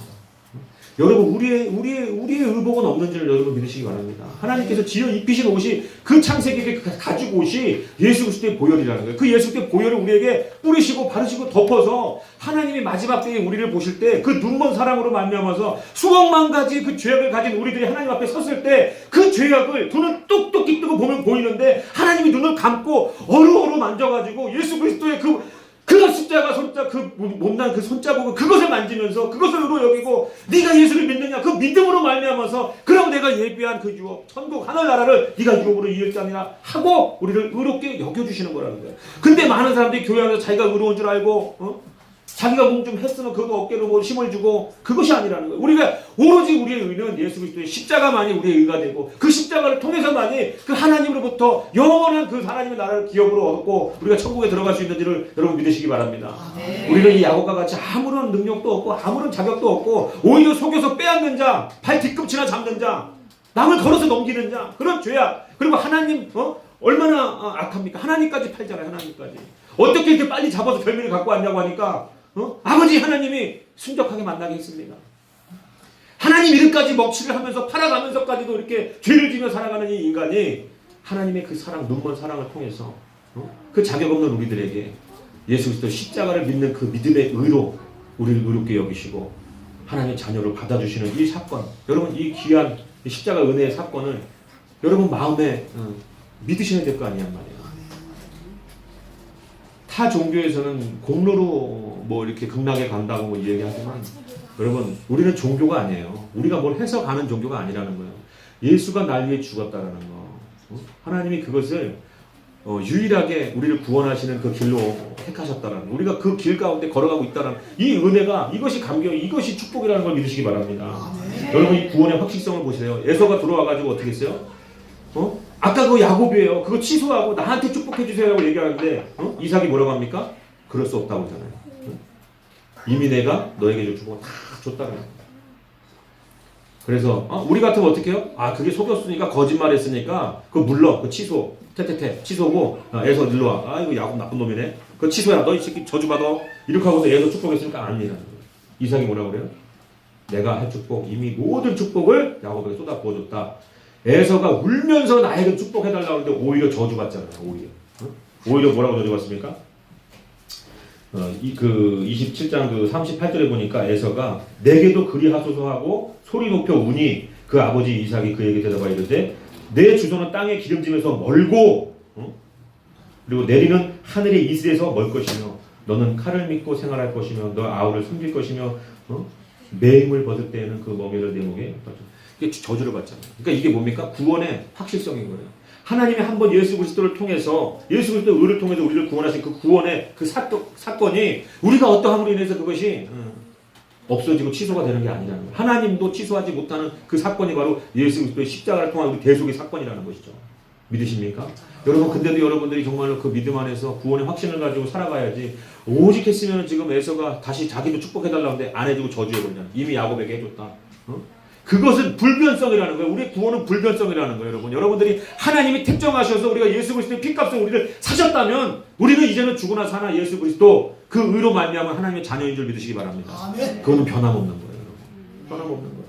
여러분 우리의 의복은 없는 줄 여러분 믿으시기 바랍니다. 하나님께서 지어 입히신 옷이 그 창세기에 가죽 옷이 예수 그리스도의 보혈이라는 거예요. 그 예수 그리스도의 보혈을 우리에게 뿌리시고 바르시고 덮어서 하나님이 마지막 때에 우리를 보실 때 그 눈먼 사랑으로 말미암아서 수억만 가지 그 죄악을 가진 우리들이 하나님 앞에 섰을 때 그 죄악을 눈을 똑똑히 뜨고 보면 보이는데 하나님이 눈을 감고 어루어루 만져가지고 예수 그리스도의 그 십자가 손자 그 못난 그 손자국을 그것을 만지면서 그것을 의로 여기고 네가 예수를 믿느냐 그 믿음으로 말미암아서 그럼 내가 예비한 그 유업 천국 하늘나라를 네가 유업으로 이을 자니라 하고 우리를 의롭게 여겨주시는 거라는 거예요. 근데 많은 사람들이 교회 안에서 자기가 의로운 줄 알고 자기가 공 좀 했으면 그거 어깨로 뭐 힘을 주고 그것이 아니라는 거예요. 우리가 오로지 우리의 의는 예수 그리스도의 십자가만이 우리의 의가 되고 그 십자가를 통해서만이 그 하나님으로부터 영원한 그 하나님의 나라를 기업으로 얻고 우리가 천국에 들어갈 수 있는지를 여러분 믿으시기 바랍니다. 네. 우리는 이 야곱과 같이 아무런 능력도 없고 아무런 자격도 없고 오히려 속여서 빼앗는 자, 발 뒤꿈치나 잡는 자, 남을 걸어서 넘기는 자 그런 죄악 그리고 하나님 얼마나 악합니까? 하나님까지 팔잖아요. 하나님까지 어떻게 이렇게 빨리 잡아서 별미를 갖고 왔냐고 하니까 아버지 하나님이 순적하게 만나게 했습니다. 하나님 이름까지 먹칠을 하면서 팔아가면서까지도 이렇게 죄를 지며 살아가는 이 인간이 하나님의 그 사랑, 눈먼 사랑을 통해서 그 자격 없는 우리들에게 예수 그리스도 십자가를 믿는 그 믿음의 의로 우리를 의롭게 여기시고 하나님의 자녀를 받아주시는 이 사건 여러분 이 귀한 십자가 은혜의 사건을 여러분 마음에 믿으셔야 될 거 아니란 말이에요. 타 종교에서는 공로로 뭐 이렇게 극락에 간다고 뭐 이야기하지만 여러분 우리는 종교가 아니에요. 우리가 뭘 해서 가는 종교가 아니라는 거예요. 예수가 날 위해 죽었다라는 거. 하나님이 그것을 유일하게 우리를 구원하시는 그 길로 택하셨다라는 거. 우리가 그 길 가운데 걸어가고 있다는 이 은혜가 이것이 감격, 이것이 축복이라는 걸 믿으시기 바랍니다. 여러분 이 구원의 확실성을 보세요. 에서가 들어와가지고 어떻게 했어요? 아까 그 야곱이에요. 그거 취소하고 나한테 축복해 주세요라고 얘기하는데 이삭이 뭐라고 합니까? 그럴 수 없다고 하잖아요. 이미 내가 너에게 줄 축복을 다 줬다는 거예요. 그래서 우리 같으면 어떻게 해요? 그게 속였으니까 거짓말했으니까 그거 물러. 그 취소. 취소고 에서 일로와. 이거 야곱 나쁜 놈이네. 그거 취소야. 너 이 새끼 저주받아. 이렇게 하고서 에서 축복했으니까 아니라는 거예요. 이삭이 뭐라고 그래요? 내가 할 축복 이미 모든 축복을 야곱에게 쏟아 부어줬다. 에서가 울면서 나에게 축복해달라고 하는데 오히려 저주받잖아요. 오히려 뭐라고 저주받습니까? 그 27장 그 38절에 보니까 에서가 내게도 그리하소서 하고 소리 높여 우니 그 아버지 이삭이 그에게 대답하여 이르되 내 주소는 땅의 기름짐에서 멀고 그리고 내리는 하늘의 이슬에서 멀 것이며 너는 칼을 믿고 생활할 것이며 너 아우를 섬길 것이며 매임을 벗을 때에는 그 멍에를 내 목에 이게 저주를 받잖아요. 그러니까 이게 뭡니까? 구원의 확실성인 거예요. 하나님이 한번 예수 그리스도를 통해서 예수 그리스도의 의를 통해서 우리를 구원하신 그 구원의 그 사건이 우리가 어떠함으로 인해서 그것이 없어지고 취소가 되는 게 아니라는 거예요. 하나님도 취소하지 못하는 그 사건이 바로 예수 그리스도의 십자가를 통한 우리 대속의 사건이라는 것이죠. 믿으십니까? 여러분 근데도 여러분들이 정말로 그 믿음 안에서 구원의 확신을 가지고 살아가야지. 오직 했으면 지금 에서가 다시 자기도 축복해달라는데 안 해주고 저주해버리잖아. 이미 야곱에게 해줬다. 어? 그것은 불변성이라는 거예요. 우리의 구원은 불변성이라는 거예요, 여러분. 여러분들이 하나님이 택정하셔서 우리가 예수 그리스도의 피값으로 우리를 사셨다면 우리는 이제는 죽으나 사나 예수 그리스도 그 의로 말미암아 하나님의 자녀인 줄 믿으시기 바랍니다. 그거는 변함없는 거예요, 여러분. 변함없는 거예요.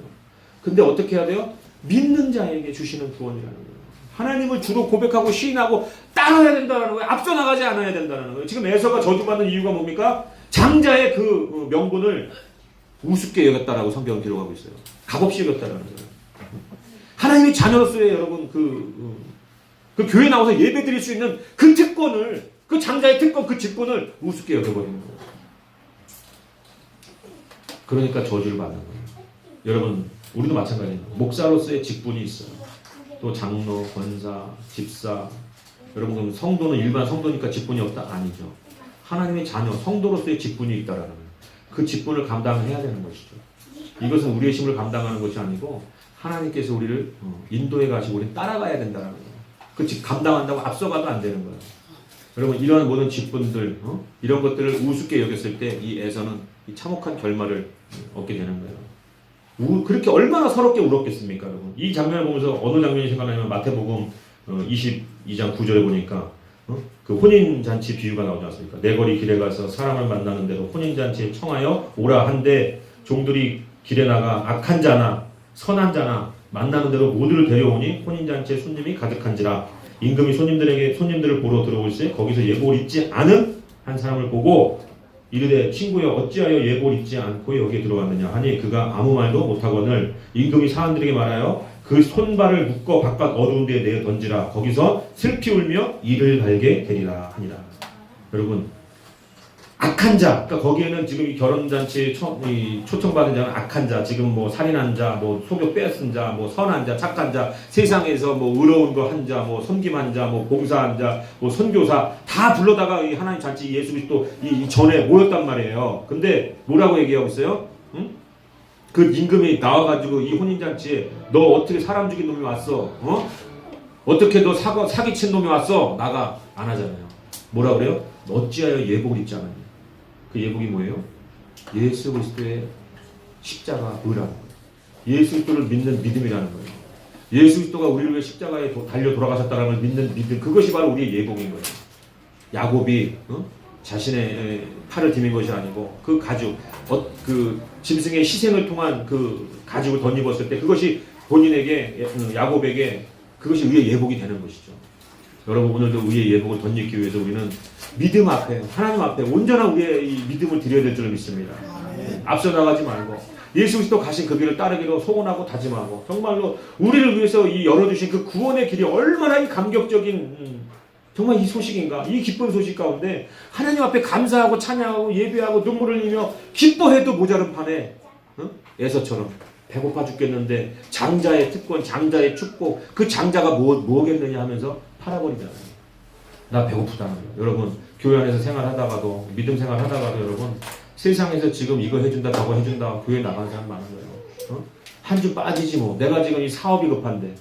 근데 어떻게 해야 돼요? 믿는 자에게 주시는 구원이라는 거예요. 하나님을 주로 고백하고 시인하고 따라야 된다는 거예요. 앞서 나가지 않아야 된다는 거예요. 지금 에서가 저주받는 이유가 뭡니까? 장자의 그 명분을 우습게 여겼다라고 성경은 기록하고 있어요. 값없이 여겼다라는 거예요. 하나님의 자녀로서의 여러분 그 교회 나와서 예배 드릴 수 있는 그 특권을, 그 장자의 특권, 그 직분을 우습게 여겨버리는 거예요. 그러니까 저주를 받는 거예요. 여러분 우리도 마찬가지예요. 목사로서의 직분이 있어요. 또 장로, 권사, 집사. 여러분 성도는 일반 성도니까 직분이 없다? 아니죠. 하나님의 자녀, 성도로서의 직분이 있다라는 거예요. 그 직분을 감당해야 되는 것이죠. 이것은 우리의 힘을 감당하는 것이 아니고 하나님께서 우리를 인도해 가시고 우리는 따라가야 된다는 거예요. 그 감당한다고 앞서가도 안 되는 거예요. 여러분 이러한 모든 직분들 이런 것들을 우습게 여겼을 때 이 에서는 이 참혹한 결말을 얻게 되는 거예요. 그렇게 얼마나 서럽게 울었겠습니까, 여러분? 이 장면을 보면서 어느 장면이 생각나냐면 마태복음 22장 9절에 보니까 그 혼인잔치 비유가 나오지 않습니까? 내거리 길에 가서 사람을 만나는 대로 혼인잔치에 청하여 오라 한데 종들이 길에 나가 악한 자나 선한 자나 만나는 대로 모두를 데려오니 혼인잔치에 손님이 가득한지라. 임금이 손님들을 보러 들어올세 거기서 예복을 입지 않은 한 사람을 보고 이르되 친구여 어찌하여 예복을 입지 않고 여기에 들어왔느냐 하니 그가 아무 말도 못하거늘 임금이 사람들에게 말하여 그 손발을 묶어 바깥 어두운 데에 내어 던지라. 거기서 슬피 울며 이를 갈게 되리라 하니라. 여러분 악한 자, 그러니까 거기에는 지금 이 결혼잔치에 초청받은 자는 악한 자, 지금 뭐 살인한 자, 뭐 속여 빼앗은 자, 뭐 선한 자, 착한 자, 세상에서 뭐 의로운 거 한 자, 뭐 섬김한 자, 뭐 봉사한 자, 뭐 선교사 다 불러다가 이 하나님 잔치 예수 그리스도 이 전에 모였단 말이에요. 근데 뭐라고 얘기하고 있어요? 응? 그 임금이 나와가지고 이 혼인잔치에 너 어떻게 사람 죽인 놈이 왔어? 어떻게 너 사기친 놈이 왔어? 나가 안 하잖아요. 뭐라 그래요? 어찌하여 예복을 입지 않았냐? 그 예복이 뭐예요? 예수 그리스도의 십자가 의라는 거예요. 예수 그리스도를 믿는 믿음이라는 거예요. 예수 그리스도가 우리를 위해 십자가에 달려 돌아가셨다는 걸 믿는 믿음, 그것이 바로 우리의 예복인 거예요. 야곱이 자신의 팔을 디민 것이 아니고 그 가죽, 그 짐승의 희생을 통한 그 가죽을 덧입었을 때 그것이 본인에게, 야곱에게 그것이 의의 예복이 되는 것이죠. 여러분 오늘도 의의 예복을 덧입기 위해서 우리는 믿음 앞에, 하나님 앞에 온전한 우리의 이 믿음을 드려야 될 줄 믿습니다. 앞서 나가지 말고 예수 그리스도 가신 그 길을 따르기로 소원하고 다짐하고 정말로 우리를 위해서 이 열어주신 그 구원의 길이 얼마나 이 감격적인 정말 이 소식인가, 이 기쁜 소식 가운데 하나님 앞에 감사하고 찬양하고 예배하고 눈물을 흘리며 기뻐해도 모자른 판에 에서처럼 배고파 죽겠는데 장자의 특권, 장자의 축복, 그 장자가 뭐겠느냐 하면서 팔아버리잖아요. 나 배고프다는 거예요. 여러분 교회 안에서 생활하다가도 믿음 생활하다가도 여러분 세상에서 지금 이거 해준다 저거 해준다 교회 나가는 사람 많은 거예요. 한 주 빠지지 뭐. 내가 지금 이 사업이 급한데,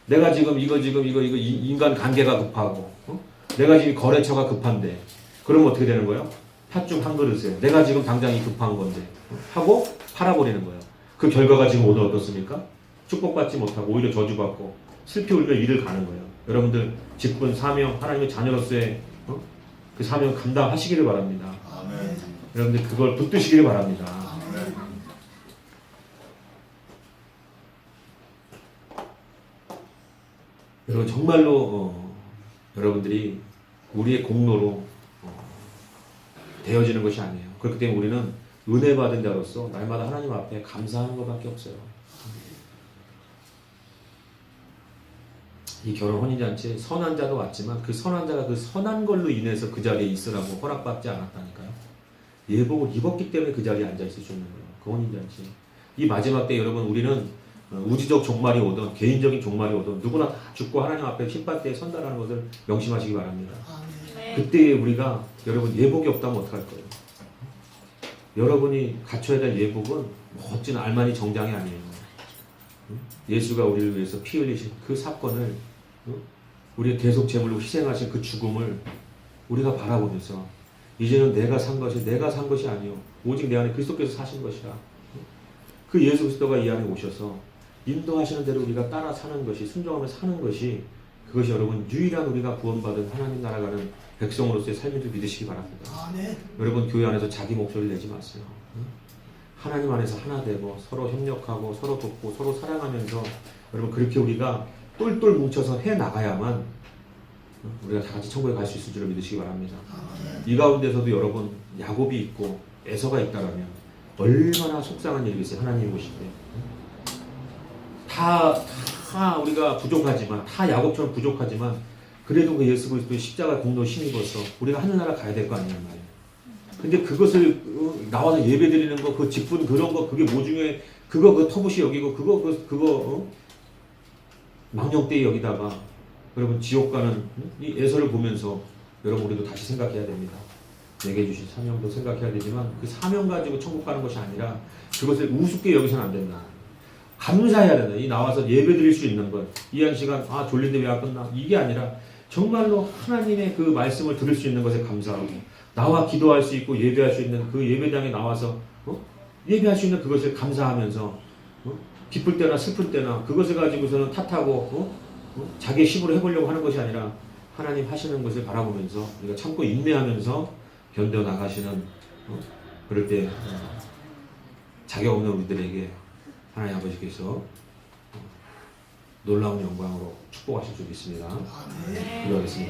내가 지금 이거 인간 관계가 급하고, 내가 지금 거래처가 급한데, 그러면 어떻게 되는 거예요? 팥죽 한 그릇에 내가 지금 당장이 급한 건데 하고 팔아버리는 거예요. 그 결과가 지금 오늘 어떻습니까? 축복받지 못하고 오히려 저주받고 슬피 울며 일을 가는 거예요. 여러분들 직분, 사명, 하나님의 자녀로서의 그 사명 감당하시기를 바랍니다. 아멘. 여러분들 그걸 붙드시기를 바랍니다. 아멘. 여러분 정말로 여러분들이 우리의 공로로 되어지는 것이 아니에요. 그렇기 때문에 우리는 은혜 받은 자로서 날마다 하나님 앞에 감사하는 것밖에 없어요. 이 결혼 혼인잔치에 선한 자도 왔지만 그 선한 자가 그 선한 걸로 인해서 그 자리에 있으라고 허락받지 않았다니까요. 예복을 입었기 때문에 그 자리에 앉아있을 수 있는 거예요. 그 혼인잔치. 이 마지막 때 여러분 우리는 우주적 종말이 오든 개인적인 종말이 오든 누구나 다 죽고 하나님 앞에 신바대에 선다라는 것을 명심하시기 바랍니다. 그때 우리가 여러분 예복이 없다면 어떡할 거예요? 여러분이 갖춰야 될 예복은 멋진 알마니 정장이 아니에요. 예수가 우리를 위해서 피 흘리신 그 사건을 우리의 대속 제물로 희생하신 그 죽음을 우리가 바라보면서 이제는 내가 산 것이 아니요 오직 내 안에 그리스도께서 사신 것이라. 그 예수 그리스도가 이 안에 오셔서 인도하시는 대로 우리가 따라 사는 것이, 순종하며 사는 것이, 그것이 여러분 유일한 우리가 구원받은 하나님 나라가는 백성으로서의 삶인 줄 믿으시기 바랍니다. 여러분 교회 안에서 자기 목소리를 내지 마세요. 하나님 안에서 하나 되고 서로 협력하고 서로 돕고 서로 사랑하면서 여러분 그렇게 우리가 똘똘 뭉쳐서 해 나가야만 우리가 다 같이 천국에 갈 수 있을 줄 믿으시기 바랍니다. 이 가운데서도 여러분 야곱이 있고 에서가 있다라면 얼마나 속상한 일이겠어요. 하나님 오실 때 다 우리가 부족하지만, 다 야곱처럼 부족하지만 그래도 그 예수 그리스도의 십자가 공로 힘입어서 우리가 하늘나라 가야 될 거 아니란 말이에요. 근데 그것을 나와서 예배 드리는 거, 그 직분 그런 거, 그게 뭐 중요해? 그거 그 터부시 여기고 그거 망령되이 여기다가 여러분 지옥 가는 이 에서를 보면서 여러분 우리도 다시 생각해야 됩니다. 내게 주신 사명도 생각해야 되지만 그 사명 가지고 천국 가는 것이 아니라 그것을 우습게 여기서는 안 된다. 감사해야 된다. 이 나와서 예배 드릴 수 있는 것, 이 한 시간 졸린데 왜 안 끝나? 이게 아니라 정말로 하나님의 그 말씀을 들을 수 있는 것에 감사하고 나와 기도할 수 있고 예배할 수 있는 그 예배당에 나와서 예배할 수 있는 그것을 감사하면서 기쁠 때나 슬플 때나 그것을 가지고서는 탓하고 자기의 힘으로 해보려고 하는 것이 아니라 하나님 하시는 것을 바라보면서 우리가 참고 인내하면서 견뎌나가시는 그럴 때 자격 없는 우리들에게 하나님 아버지께서 놀라운 영광으로 축복하실 줄 믿습니다. 기도하겠습니다.